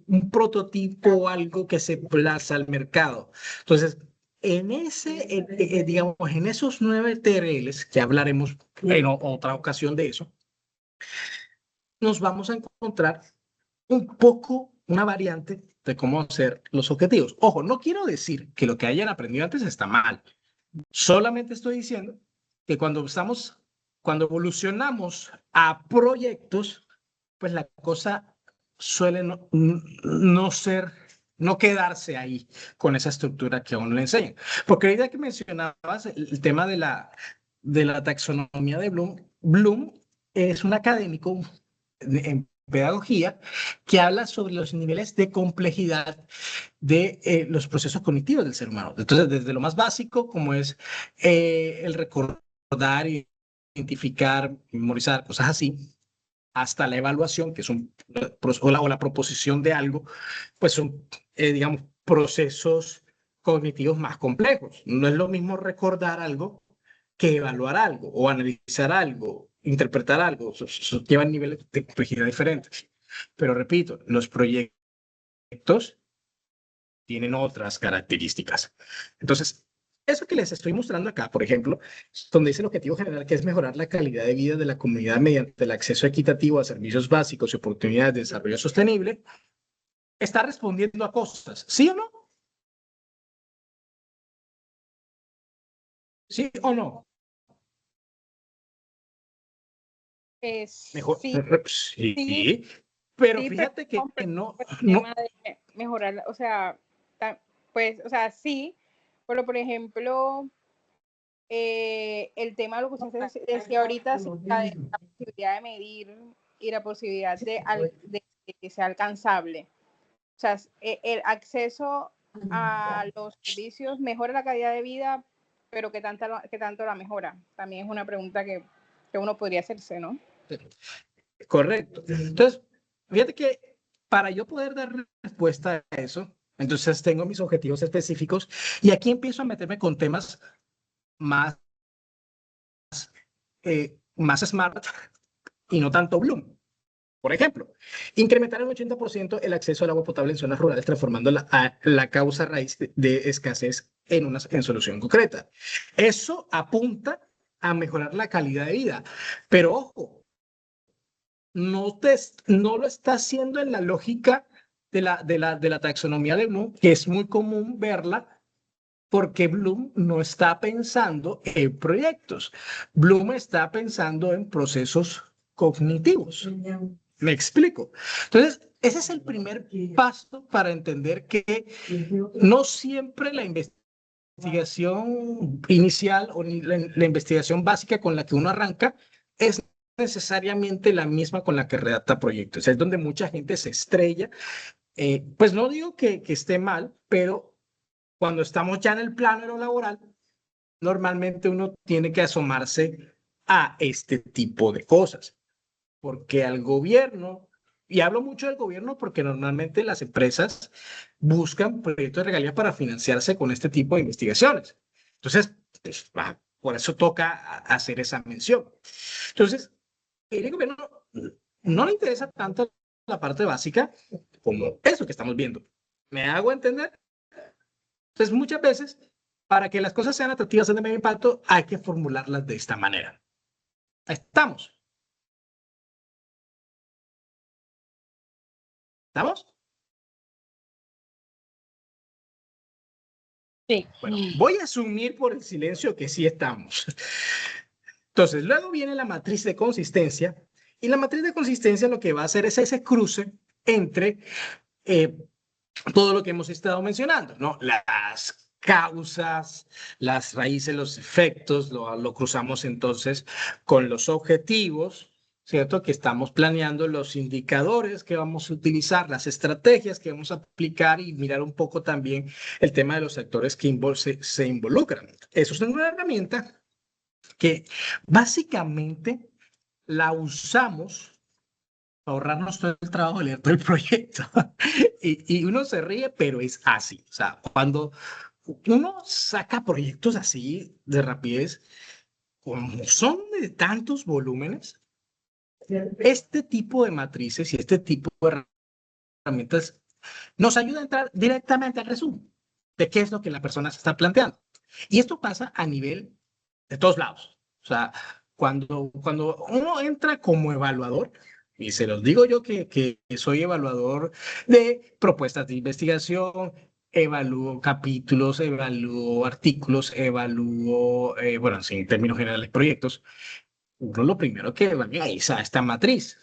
un prototipo o algo que se plaza al mercado. Entonces, digamos, en esos 9 TRLs, que hablaremos en otra ocasión de eso, nos vamos a encontrar un poco una variante de cómo hacer los objetivos. Ojo, no quiero decir que lo que hayan aprendido antes está mal. Solamente estoy diciendo que cuando evolucionamos a proyectos, pues la cosa suele no quedarse ahí con esa estructura que a uno le enseñan. Porque ahorita que mencionabas el tema de la taxonomía de Bloom es un académico en pedagogía que habla sobre los niveles de complejidad de los procesos cognitivos del ser humano. Entonces, desde lo más básico, como es el recordar, identificar, memorizar, cosas así, hasta la evaluación, que es o la proposición de algo, pues son, digamos, procesos cognitivos más complejos. No es lo mismo recordar algo que evaluar algo o analizar algo, interpretar algo. Llevan niveles de complejidad diferentes. Pero repito, los proyectos tienen otras características. Entonces, eso que les estoy mostrando acá, por ejemplo, donde dice el objetivo general que es mejorar la calidad de vida de la comunidad mediante el acceso equitativo a servicios básicos y oportunidades de desarrollo sostenible, está respondiendo a cosas, ¿sí o no? ¿Sí o no? Mejor, Sí, sí, sí, pero sí, pero fíjate que no, el no, tema de mejorar, o sea, pues, o sea, sí, pero por ejemplo, el tema de lo que usted decía ahorita, la posibilidad de medir y la posibilidad de que sea alcanzable. O sea, el acceso a los servicios mejora la calidad de vida, pero ¿qué tanto la mejora? También es una pregunta que uno podría hacerse, ¿no? correcto. Entonces, fíjate que para yo poder dar respuesta a eso, Entonces tengo mis objetivos específicos y aquí empiezo a meterme con temas más, más smart y no tanto Bloom. Por ejemplo, incrementar en 80% el acceso al agua potable en zonas rurales, transformando la causa raíz de escasez en solución concreta. Eso apunta a mejorar la calidad de vida. Pero ojo, no lo está haciendo en la lógica de la taxonomía de Bloom, que es muy común verla porque Bloom no está pensando en proyectos. Bloom está pensando en procesos cognitivos. Me explico. Entonces, ese es el primer paso para entender que no siempre la investigación inicial o la investigación básica con la que uno arranca es necesariamente la misma con la que redacta proyectos. Es donde mucha gente se estrella. Pues no digo que esté mal, pero cuando estamos ya en el plano de lo laboral, normalmente uno tiene que asomarse a este tipo de cosas, porque al gobierno, y hablo mucho del gobierno porque normalmente las empresas buscan proyectos de regalía para financiarse con este tipo de investigaciones. Entonces, pues, por eso toca hacer esa mención. Entonces, el gobierno no le interesa tanto la parte básica como eso que estamos viendo. ¿Me hago entender? Entonces, muchas veces, para que las cosas sean atractivas en de medio impacto, hay que formularlas de esta manera. Ahí estamos. ¿Estamos? Sí. Bueno, voy a asumir por el silencio que sí estamos. Entonces, luego viene la matriz de consistencia, y la matriz de consistencia lo que va a hacer es ese cruce entre eh, todo lo que hemos estado mencionando, ¿no? Las causas, las raíces, los efectos, lo cruzamos entonces con los objetivos, ¿cierto? Que estamos planeando, los indicadores que vamos a utilizar, las estrategias que vamos a aplicar y mirar un poco también el tema de los sectores que se involucran. Eso es una herramienta que básicamente la usamos para ahorrarnos todo el trabajo de leer todo el proyecto. Y uno se ríe, pero es así. O sea, cuando uno saca proyectos así de rapidez, como son de tantos volúmenes, este tipo de matrices y este tipo de herramientas nos ayuda a entrar directamente al resumen de qué es lo que la persona se está planteando. Y esto pasa a nivel de todos lados. O sea, cuando uno entra como evaluador, y se los digo yo que soy evaluador de propuestas de investigación, evalúo capítulos, evalúo artículos, evalúo, bueno, sí, en términos generales, proyectos, uno lo primero que evalúa es a esta matriz.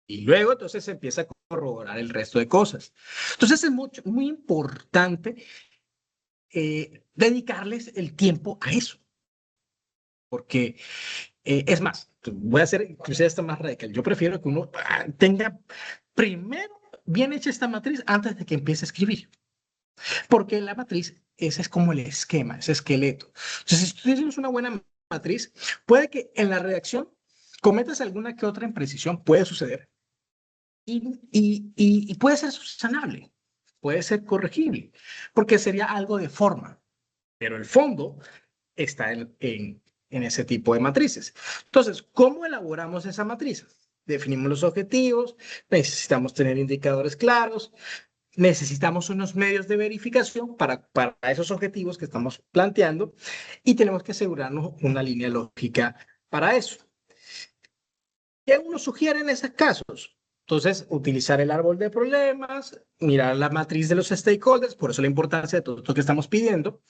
Y luego entonces se empieza a corroborar el resto de cosas. Entonces es muy importante dedicarles el tiempo a eso, porque es más, voy a hacer inclusive esta más radical. Yo prefiero que uno tenga primero bien hecha esta matriz antes de que empiece a escribir, porque la matriz, ese es como el esquema, ese esqueleto. Entonces, si tú tienes una buena matriz, puede que en la redacción cometas alguna que otra imprecisión, puede suceder, y puede ser subsanable, puede ser corregible, porque sería algo de forma, pero el fondo está en ese tipo de matrices. Entonces, ¿cómo elaboramos esa matriz? Definimos los objetivos, necesitamos tener indicadores claros, necesitamos unos medios de verificación para esos objetivos que estamos planteando y tenemos que asegurarnos una línea lógica para eso. ¿Qué uno sugiere en esos casos? Entonces, utilizar el árbol de problemas, mirar la matriz de los stakeholders, por eso la importancia de todo esto que estamos pidiendo,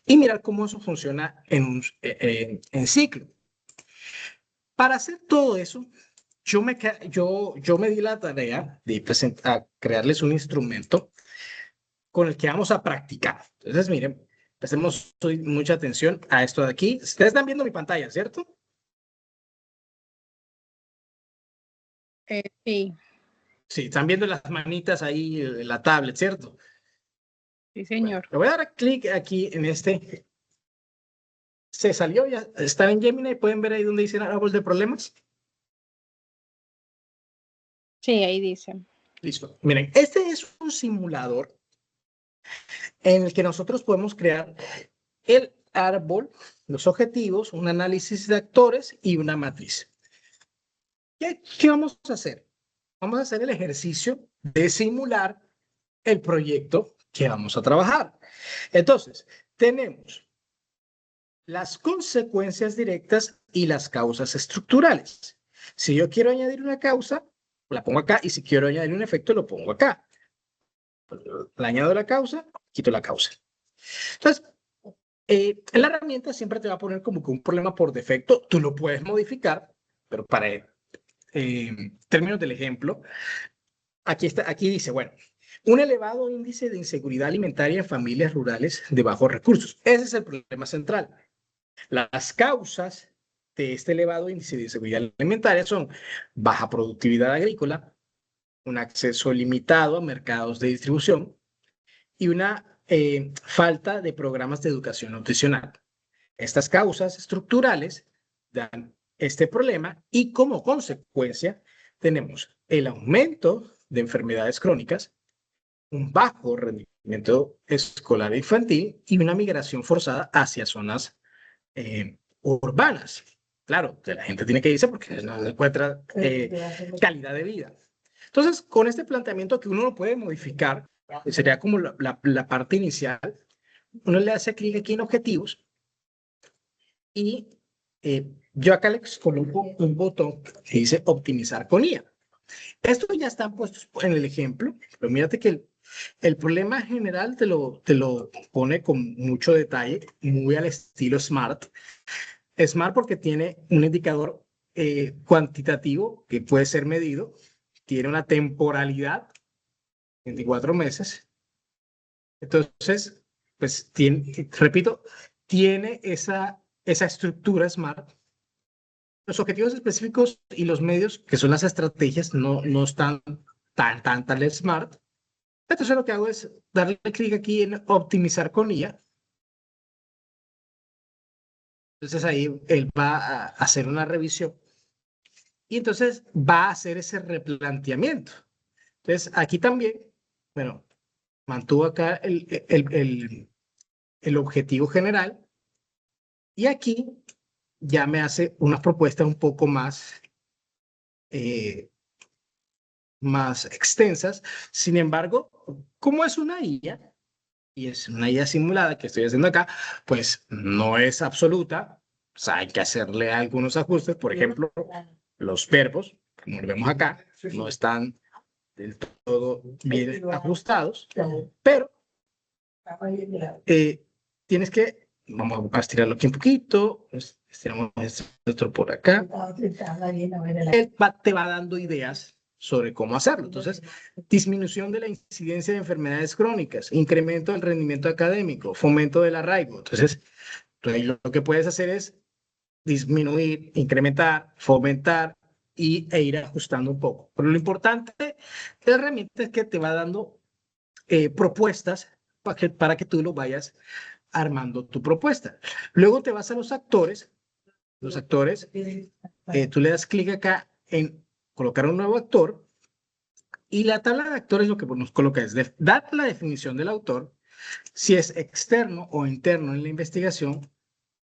y mirar cómo eso funciona en ciclo. Para hacer todo eso, yo me di la tarea de crearles un instrumento con el que vamos a practicar. Entonces, miren, prestemos mucha atención a esto de aquí. Ustedes están viendo mi pantalla, ¿cierto? Sí, Sí, están viendo las manitas ahí en la tablet, ¿cierto? sí, Bueno, señor. le voy a dar clic aquí en este. Se salió, ya están en Gemini y pueden ver ahí donde dice árbol de problemas. Sí, ahí dice. Listo. Miren, este es un simulador en el que nosotros podemos crear el árbol, los objetivos, un análisis de actores y una matriz. ¿Qué vamos a hacer? Vamos a hacer el ejercicio de simular el proyecto que vamos a trabajar. Entonces, tenemos las consecuencias directas y las causas estructurales. Si yo quiero añadir una causa, la pongo acá, y si quiero añadir un efecto, lo pongo acá. Le añado la causa, quito la causa. Entonces, la herramienta siempre te va a poner como que un problema por defecto. Tú lo puedes modificar, pero para términos del ejemplo, aquí dice, bueno, un elevado índice de inseguridad alimentaria en familias rurales de bajos recursos. Ese es el problema central. Las causas de este elevado índice de inseguridad alimentaria son baja productividad agrícola, un acceso limitado a mercados de distribución y una falta de programas de educación nutricional. Estas causas estructurales dan este problema y como consecuencia tenemos el aumento de enfermedades crónicas, un bajo rendimiento escolar infantil y una migración forzada hacia zonas urbanas. Claro, la gente tiene que irse porque no encuentra calidad de vida. Entonces, con este planteamiento que uno lo puede modificar, que sería como la parte inicial, uno le hace clic aquí en objetivos y yo acá les coloco un botón que dice optimizar con IA. Estos ya están puestos en el ejemplo, pero mírate que el problema general te lo pone con mucho detalle, muy al estilo SMART. SMART porque tiene un indicador cuantitativo que puede ser medido, tiene una temporalidad, 24 meses. Entonces, pues repito, tiene esa estructura SMART. Los objetivos específicos y los medios, que son las estrategias, no están tan SMART. Entonces lo que hago es darle clic aquí en optimizar con IA. Entonces ahí él va a hacer una revisión y entonces va a hacer ese replanteamiento. Entonces aquí también, bueno, mantuvo acá el objetivo general y aquí ya me hace unas propuestas un poco más extensas. Sin embargo, como es una IA, y es una IA simulada que estoy haciendo acá, pues no es absoluta. O sea, hay que hacerle algunos ajustes. Por ejemplo, los verbos, como lo vemos acá, no están del todo bien ajustados, pero tienes que, vamos a estirarlo aquí un poquito, estiramos esto por acá. Él te va dando ideas sobre cómo hacerlo. Entonces, disminución de la incidencia de enfermedades crónicas, incremento del rendimiento académico, fomento del arraigo. Entonces, lo que puedes hacer es disminuir, incrementar, fomentar e ir ajustando un poco. Pero lo importante de la herramienta es que te va dando propuestas para que tú lo vayas armando tu propuesta. Luego te vas a los actores. Los actores, tú le das clic acá en colocar un nuevo actor y la tabla de actores lo que nos coloca es dar la definición del autor, si es externo o interno en la investigación,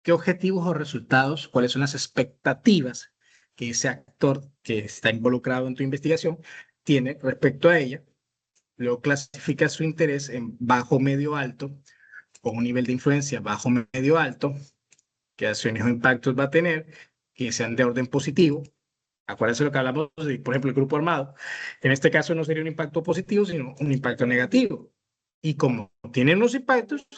qué objetivos o resultados, cuáles son las expectativas que ese actor que está involucrado en tu investigación tiene respecto a ella. Luego clasifica su interés en bajo, medio, alto, o un nivel de influencia bajo, medio, alto, qué acciones o impactos va a tener, que sean de orden positivo. Acuérdense lo que hablamos de, por ejemplo, el grupo armado. En este caso no sería un impacto positivo, sino un impacto negativo. Y como tienen los impactos,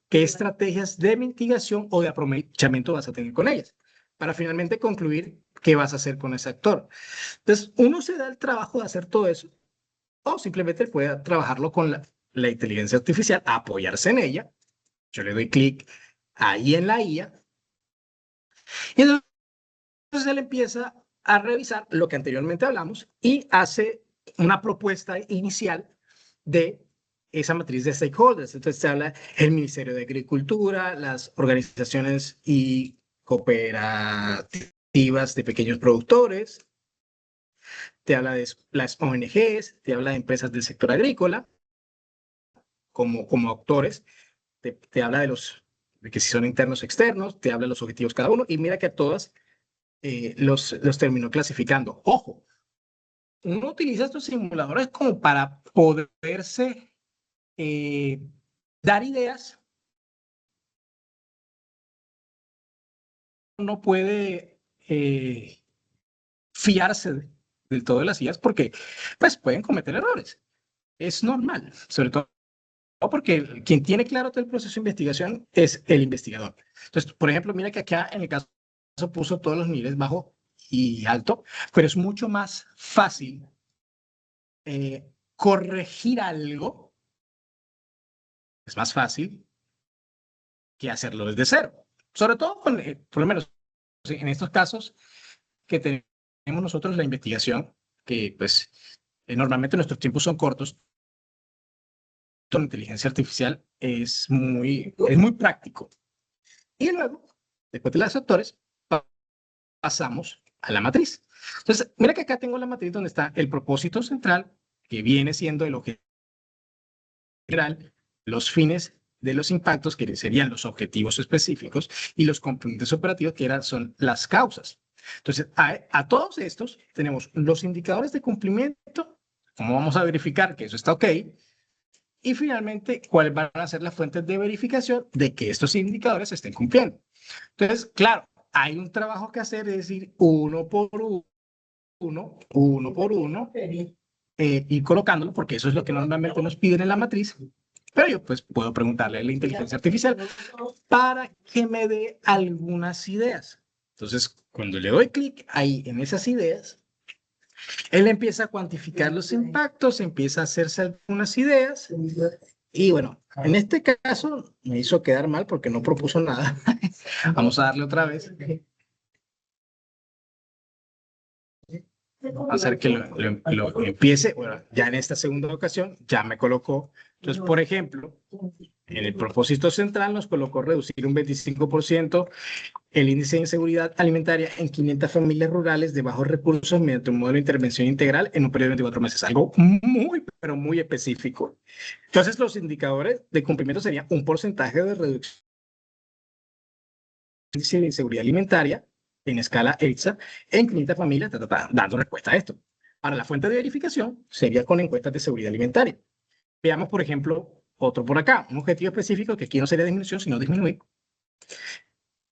¿qué estrategias de mitigación o de aprovechamiento vas a tener con ellas? Para finalmente concluir qué vas a hacer con ese actor. Entonces, uno se da el trabajo de hacer todo eso, o simplemente puede trabajarlo con la inteligencia artificial, apoyarse en ella. Yo le doy clic ahí en la IA, y entonces él empieza a revisar lo que anteriormente hablamos y hace una propuesta inicial de esa matriz de stakeholders. Entonces se habla el Ministerio de Agricultura, las organizaciones y cooperativas de pequeños productores, te habla de las ONGs, te habla de empresas del sector agrícola, como autores, te habla de que si son internos o externos, te habla de los objetivos cada uno, y mira que a todas los terminó clasificando. Ojo, uno utiliza estos simuladores como para poderse dar ideas. No puede fiarse del todo de las ideas porque pues pueden cometer errores. Es normal, sobre todo porque quien tiene claro todo el proceso de investigación es el investigador. Entonces, por ejemplo, mira que acá en el caso puso todos los niveles bajo y alto, pero es mucho más fácil corregir algo, es más fácil que hacerlo desde cero. Sobre todo, por lo menos en estos casos que tenemos nosotros la investigación, que pues normalmente nuestros tiempos son cortos, la inteligencia artificial es muy práctico. Y luego, después de los actores, pasamos a la matriz. Entonces, mira que acá tengo la matriz donde está el propósito central, que viene siendo el objetivo general, los fines de los impactos, que serían los objetivos específicos, y los componentes operativos, que son las causas. Entonces, a todos estos tenemos los indicadores de cumplimiento, cómo vamos a verificar que eso está ok, y finalmente, cuáles van a ser las fuentes de verificación de que estos indicadores se estén cumpliendo. Entonces, claro, hay un trabajo que hacer, es decir, uno por uno, ir colocándolo, porque eso es lo que normalmente nos piden en la matriz. Pero yo pues puedo preguntarle a la inteligencia artificial para que me dé algunas ideas. Entonces, cuando le doy clic ahí en esas ideas, él empieza a cuantificar los impactos, empieza a hacerse algunas ideas. Y bueno, en este caso me hizo quedar mal porque no propuso nada. Vamos a darle otra vez. Hacer que lo empiece. Bueno, ya en esta segunda ocasión ya me colocó. Entonces, por ejemplo, en el propósito central nos colocó reducir un 25% el índice de inseguridad alimentaria en 500 familias rurales de bajos recursos mediante un modelo de intervención integral en un periodo de 24 meses. Algo muy, pero muy específico. Entonces, los indicadores de cumplimiento serían un porcentaje de reducción del índice de inseguridad alimentaria en escala EITSA en 500 familias, dando respuesta a esto. Ahora, la fuente de verificación sería con encuestas de seguridad alimentaria. Veamos, por ejemplo, otro por acá, un objetivo específico que aquí no sería disminución, sino disminuir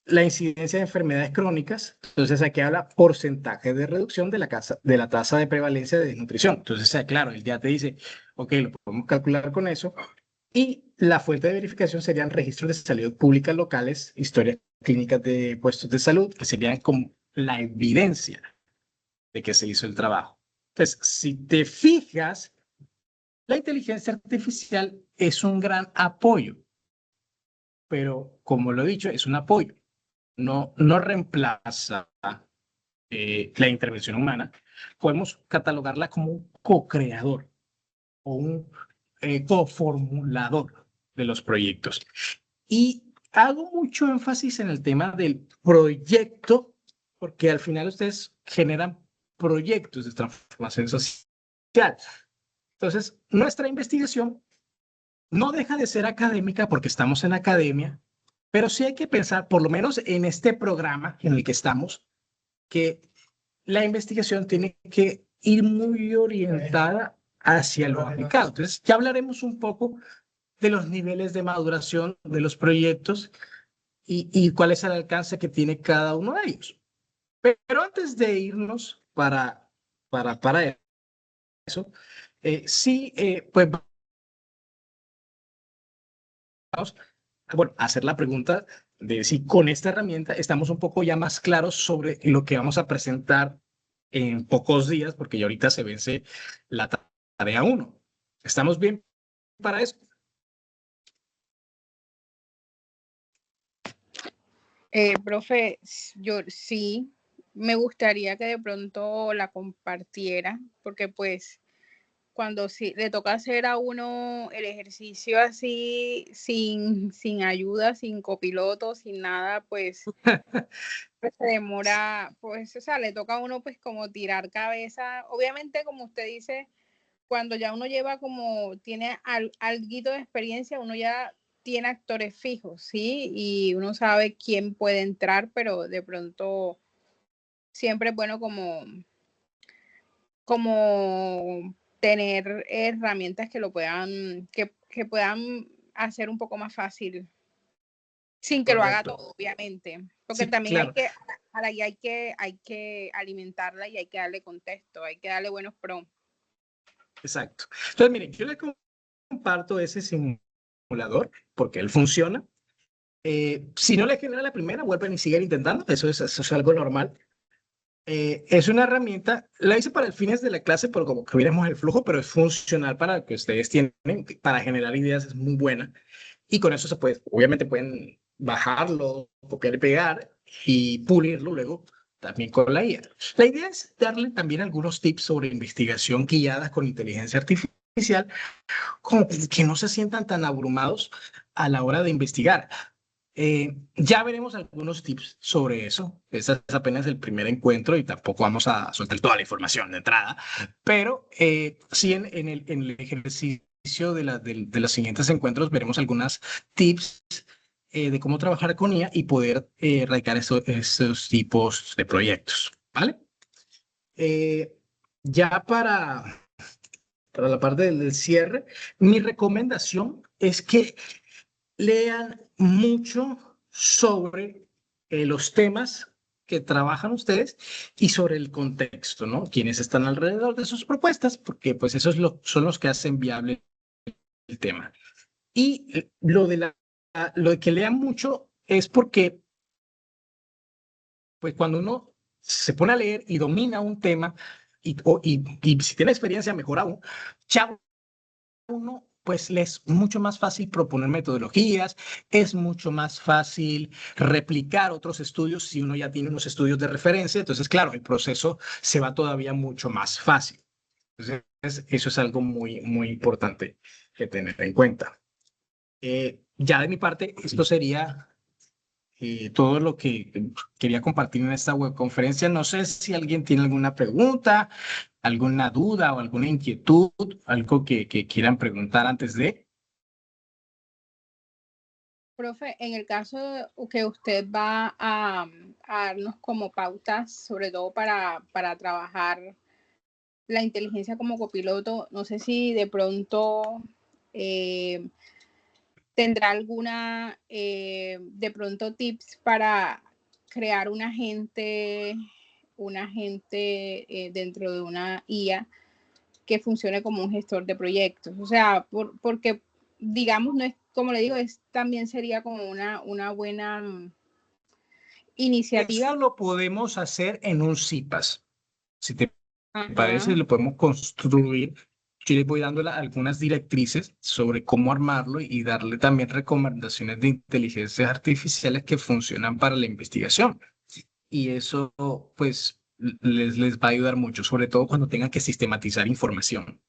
la incidencia de enfermedades crónicas. Entonces aquí habla porcentaje de reducción de la tasa de prevalencia de desnutrición. Entonces, claro, él ya te dice, ok, lo podemos calcular con eso. Y la fuente de verificación serían registros de salud pública locales, historias clínicas de puestos de salud, que serían como la evidencia de que se hizo el trabajo. Entonces, si te fijas, la inteligencia artificial es un gran apoyo, pero como lo he dicho, es un apoyo. No reemplaza la intervención humana. Podemos catalogarla como un co-creador o un coformulador de los proyectos. Y hago mucho énfasis en el tema del proyecto, porque al final ustedes generan proyectos de transformación social. Entonces, nuestra investigación no deja de ser académica porque estamos en academia, pero sí hay que pensar, por lo menos en este programa en el que estamos, que la investigación tiene que ir muy orientada hacia lo aplicado. Entonces, ya hablaremos un poco de los niveles de maduración de los proyectos y cuál es el alcance que tiene cada uno de ellos. Pero antes de irnos para eso, sí, pues vamos bueno, a hacer la pregunta de si con esta herramienta estamos un poco ya más claros sobre lo que vamos a presentar en pocos días, porque ya ahorita se vence la tarea 1. ¿Estamos bien para eso? Profe, yo sí me gustaría que de pronto la compartiera, porque pues cuando sí, le toca hacer a uno el ejercicio así, sin ayuda, sin copiloto, sin nada, pues se demora, pues, o sea, le toca a uno pues como tirar cabeza. Obviamente, como usted dice, cuando ya uno lleva como, tiene alguito de experiencia, uno ya tiene actores fijos, ¿sí? Y uno sabe quién puede entrar, pero de pronto siempre es bueno como tener herramientas que lo puedan, que puedan hacer un poco más fácil, sin que lo haga Correcto. todo, obviamente. Porque Sí, también claro, a la guía hay que alimentarla y hay que darle contexto, hay que darle buenos prompts. exacto. Entonces, miren, yo les comparto ese simulador porque él funciona. Si no le genera la primera, vuelven y siguen intentando. Eso es algo normal. Es una herramienta, la hice para el fines de la clase, pero como que viéramos el flujo, pero es funcional para lo que ustedes tienen, para generar ideas, es muy buena. Y con eso se puede, obviamente pueden bajarlo, copiar y pegar y pulirlo luego también con la IA. La idea es darle también algunos tips sobre investigación guiada con inteligencia artificial, como que no se sientan tan abrumados a la hora de investigar. Ya veremos algunos tips sobre eso. Este es apenas el primer encuentro y tampoco vamos a soltar toda la información de entrada, pero sí en el ejercicio de los siguientes encuentros veremos algunos tips de cómo trabajar con IA y poder erradicar esos tipos de proyectos, ¿vale? Eh, ya para la parte del cierre, mi recomendación es que lean mucho sobre los temas que trabajan ustedes y sobre el contexto, ¿no? Quienes están alrededor de sus propuestas, porque pues esos son los que hacen viable el tema. Y lo de que lean mucho es porque pues cuando uno se pone a leer y domina un tema y si tiene experiencia, mejor aún, ya uno, pues le es mucho más fácil proponer metodologías, es mucho más fácil replicar otros estudios si uno ya tiene unos estudios de referencia, entonces, claro, el proceso se va todavía mucho más fácil. Entonces, eso es algo muy, muy importante que tener en cuenta. Ya de mi parte, esto sería todo lo que quería compartir en esta webconferencia. No sé si alguien tiene alguna pregunta, alguna duda o alguna inquietud, algo que quieran preguntar antes de. Profe, en el caso que usted va a darnos como pautas, sobre todo para trabajar la inteligencia como copiloto, no sé si de pronto eh, tendrá alguna, de pronto tips para crear un agente dentro de una IA que funcione como un gestor de proyectos. O sea, porque, digamos, no es, como le digo, también sería como una buena iniciativa. Eso lo podemos hacer en un CIPAS. Si te parece, Ajá. lo podemos construir. Yo les voy dando algunas directrices sobre cómo armarlo y darle también recomendaciones de inteligencias artificiales que funcionan para la investigación. Y eso, pues, les va a ayudar mucho, sobre todo cuando tengan que sistematizar información.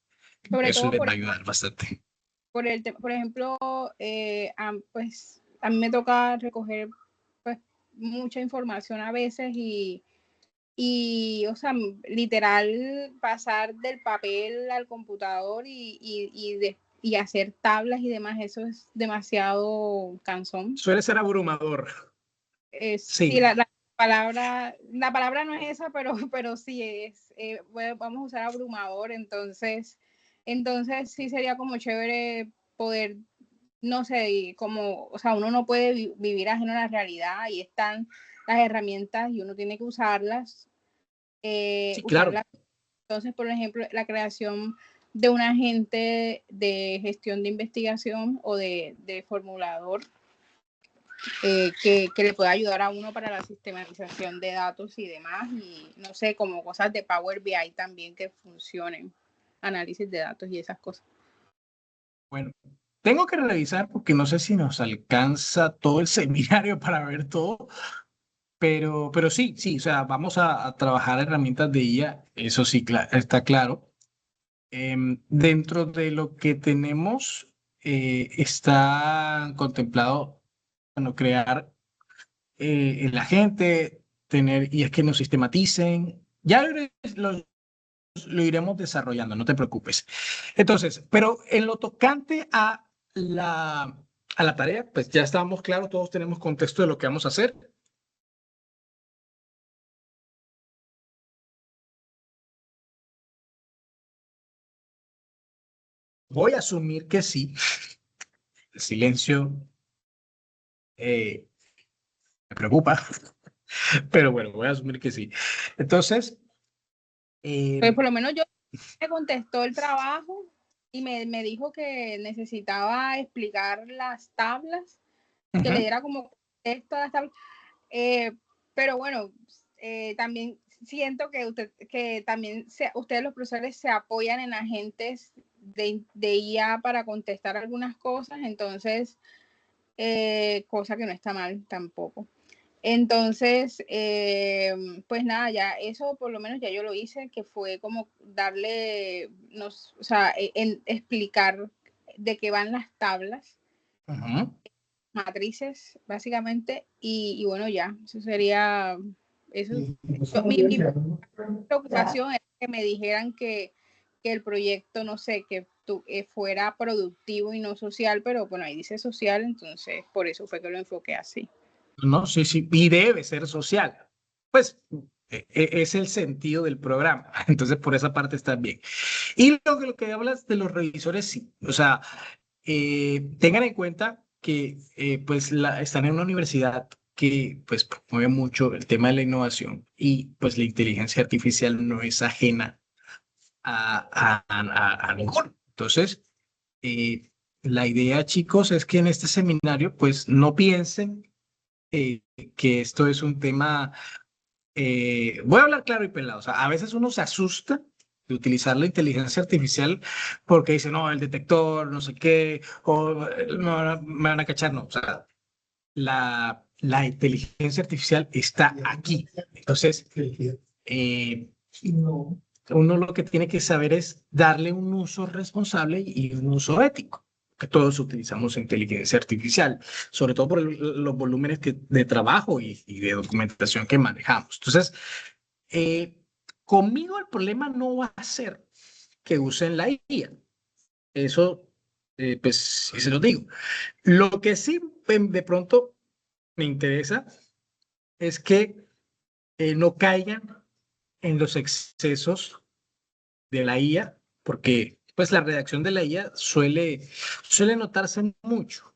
Sobre Eso todo les va a ayudar bastante. por ejemplo, pues a mí me toca recoger pues mucha información a veces o sea, literal pasar del papel al computador y hacer tablas y demás, eso es demasiado cansón. Suele ser abrumador. Sí, Sí, la palabra no es esa, pero sí es, vamos a usar abrumador, entonces sí sería como chévere poder, no sé, como, o sea, uno no puede vivir ajeno a la realidad y están las herramientas y uno tiene que usarlas, sí, claro. usarlas. Entonces, por ejemplo, la creación de un agente de gestión de investigación o de formulador que le pueda ayudar a uno para la sistematización de datos y demás, y no sé, como cosas de Power BI también que funcionen, análisis de datos y esas cosas. Bueno, tengo que revisar porque no sé si nos alcanza todo el seminario para ver todo, pero sí, sí, o sea, vamos a trabajar herramientas de IA, eso sí, está claro. Dentro de lo que tenemos, está contemplado, bueno, crear el agente, tener IAs que nos sistematicen. Ya los lo iremos desarrollando, no te preocupes. Entonces, pero en lo tocante a la tarea, pues ya estábamos claros, todos tenemos contexto de lo que vamos a hacer. Voy a asumir que sí. El silencio me preocupa, pero bueno, voy a asumir que sí. Entonces, Pues por lo menos yo me contestó el trabajo y me dijo que necesitaba explicar las tablas, que le diera como contexto a las tablas. Pero bueno, también siento que también ustedes los profesores se apoyan en agentes de IA para contestar algunas cosas, entonces, cosa que no está mal tampoco. Entonces, pues nada, ya eso por lo menos ya yo lo hice, que fue como darle, o sea, explicar de qué van las tablas, matrices, básicamente, y bueno, ya, eso sería, mi preocupación es que me dijeran que el proyecto, no sé, que fuera productivo y no social, pero bueno, ahí dice social, entonces por eso fue que lo enfoqué así. No, sí, sí, y debe ser social. Pues es el sentido del programa. Entonces, por esa parte está bien. Y lo que hablas de los revisores, sí. O sea, tengan en cuenta que pues están en una universidad que pues promueve mucho el tema de la innovación y pues la inteligencia artificial no es ajena a ninguno. Entonces, la idea, chicos, es que en este seminario pues no piensen que esto es un tema, voy a hablar claro y pelado, o sea, a veces uno se asusta de utilizar la inteligencia artificial porque dice, no, el detector, no sé qué, o no, me van a cachar, no, o sea, la inteligencia artificial está aquí. Entonces, uno lo que tiene que saber es darle un uso responsable y un uso ético, que todos utilizamos inteligencia artificial, sobre todo por los volúmenes de trabajo y de documentación que manejamos. Entonces, conmigo el problema no va a ser que usen la IA. Eso, pues, sí se lo digo. Lo que sí de pronto me interesa es que no caigan en los excesos de la IA, porque pues la redacción de la IA suele notarse mucho.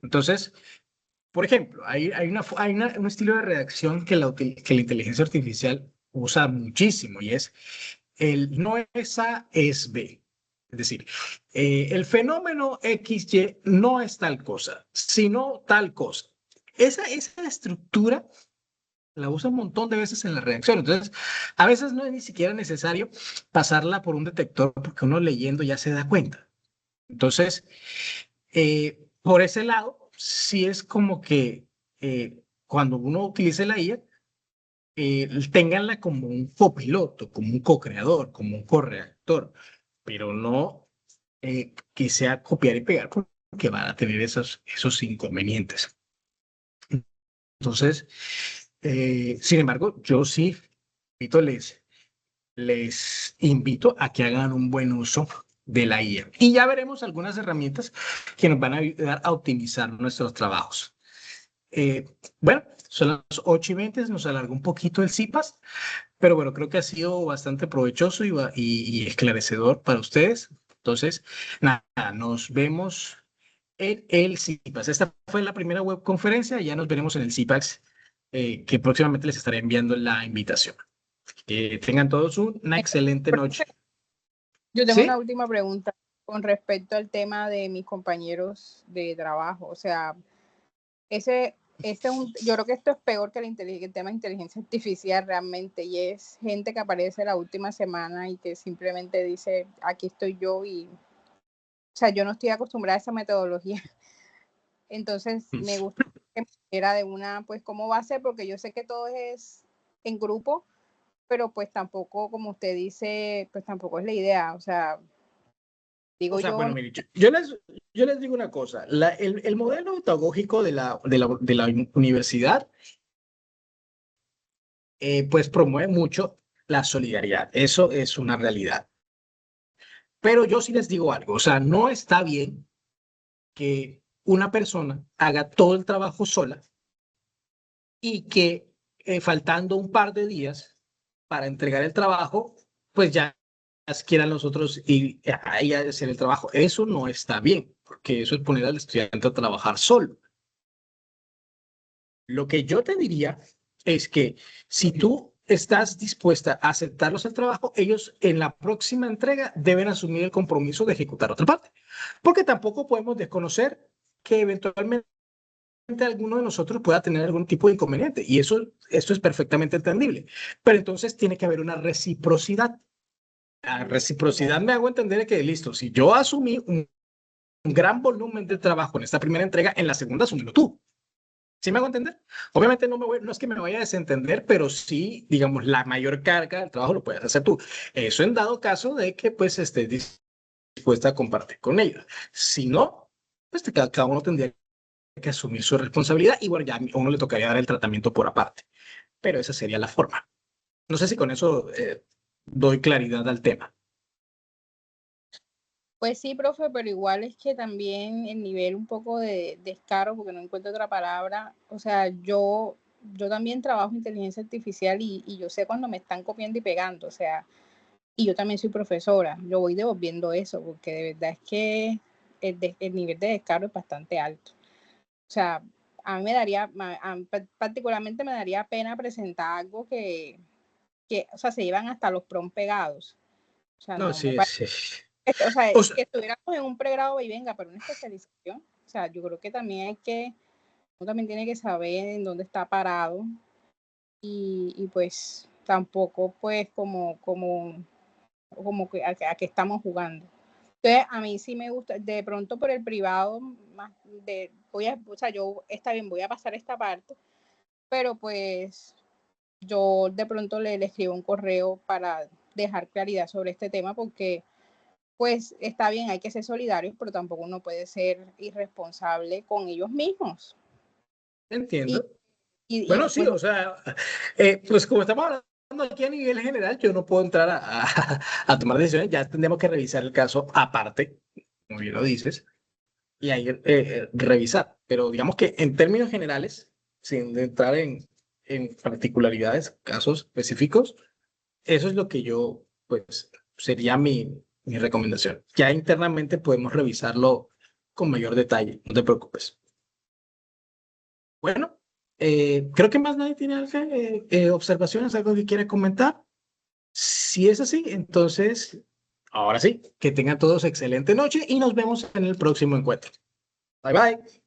Entonces, por ejemplo, un estilo de redacción que la inteligencia artificial usa muchísimo y es el no es A, es B. Es decir, el fenómeno XY no es tal cosa, sino tal cosa. Esa estructura la usa un montón de veces en la redacción. Entonces, a veces no es ni siquiera necesario pasarla por un detector porque uno leyendo ya se da cuenta. Entonces, por ese lado, sí es como que cuando uno utilice la IA, ténganla como un copiloto, como un co-creador, como un corredactor, pero no que sea copiar y pegar porque van a tener esos inconvenientes. Entonces, sin embargo, yo sí les invito a que hagan un buen uso de la IA. Y ya veremos algunas herramientas que nos van a ayudar a optimizar nuestros trabajos. Bueno, son las 8:20, nos alargó un poquito el CIPAS, pero bueno, creo que ha sido bastante provechoso y esclarecedor para ustedes. Entonces, nada, nos vemos en el CIPAS. Esta fue la primera webconferencia, ya nos veremos en el CIPAS, que próximamente les estaré enviando la invitación. Que tengan todos una excelente noche. Yo tengo una ¿Sí? última pregunta con respecto al tema de mis compañeros de trabajo. O sea, yo creo que esto es peor que el tema de inteligencia artificial realmente, y es gente que aparece la última semana y que simplemente dice, aquí estoy yo, y, o sea, yo no estoy acostumbrada a esa metodología. Entonces, me gusta que era de una, pues, ¿cómo va a ser? Porque yo sé que todo es en grupo, pero pues tampoco, como usted dice, pues tampoco es la idea. O sea, digo O sea, yo. bueno, mire, yo les digo una cosa. El modelo pedagógico de la universidad, pues promueve mucho la solidaridad. Eso es una realidad. Pero yo sí les digo algo, o sea, no está bien que una persona haga todo el trabajo sola y que faltando un par de días para entregar el trabajo, pues ya quieran los otros y ahí a hacer el trabajo. Eso no está bien, porque eso es poner al estudiante a trabajar solo. Lo que yo te diría es que si tú estás dispuesta a aceptarlos el trabajo, ellos en la próxima entrega deben asumir el compromiso de ejecutar otra parte, porque tampoco podemos desconocer que eventualmente alguno de nosotros pueda tener algún tipo de inconveniente y eso es perfectamente entendible, pero entonces tiene que haber una reciprocidad. La reciprocidad me hago entender que listo, si yo asumí un gran volumen de trabajo en esta primera entrega, en la segunda asumilo tú. ¿Sí me hago entender? Obviamente no es que me vaya a desentender, pero sí, digamos, la mayor carga del trabajo lo puedes hacer tú. Eso en dado caso de que pues estés dispuesta a compartir con ellos. Si no, pues cada uno tendría que asumir su responsabilidad y bueno, ya a uno le tocaría dar el tratamiento por aparte. Pero esa sería la forma. No sé si con eso doy claridad al tema. Pues sí, profe, pero igual es que también el nivel un poco de descaro, porque no encuentro otra palabra, o sea, yo también trabajo inteligencia artificial y yo sé cuando me están copiando y pegando, o sea, y yo también soy profesora, yo voy devolviendo eso, porque de verdad es que el nivel de descaro es bastante alto. O sea, a mí me daría, particularmente me daría pena presentar algo o sea, se llevan hasta los prom pegados. O sea, No, no me sí, parece. sí. O sea, O sea, que estuviéramos en un pregrado y venga, pero una especialización. O sea, yo creo que también uno también tiene que saber en dónde está parado y pues tampoco pues como que a qué estamos jugando. Entonces, a mí sí me gusta, de pronto por el privado, más o sea, yo está bien, voy a pasar esta parte, pero pues yo de pronto le escribo un correo para dejar claridad sobre este tema porque pues está bien, hay que ser solidarios, pero tampoco uno puede ser irresponsable con ellos mismos. Y, entiendo. y Bueno, sí, pues o sea, pues como estamos hablando aquí a nivel general, yo no puedo entrar a tomar decisiones, ya tendremos que revisar el caso aparte, como bien lo dices, y ahí revisar. Pero digamos que en términos generales, sin entrar en particularidades, casos específicos, eso es lo que yo, pues, sería mi recomendación. Ya internamente podemos revisarlo con mayor detalle, no te preocupes. Bueno, creo que más nadie tiene observaciones, algo que quiera comentar. Si es así, entonces, ahora sí, que tengan todos excelente noche y nos vemos en el próximo encuentro. Bye bye.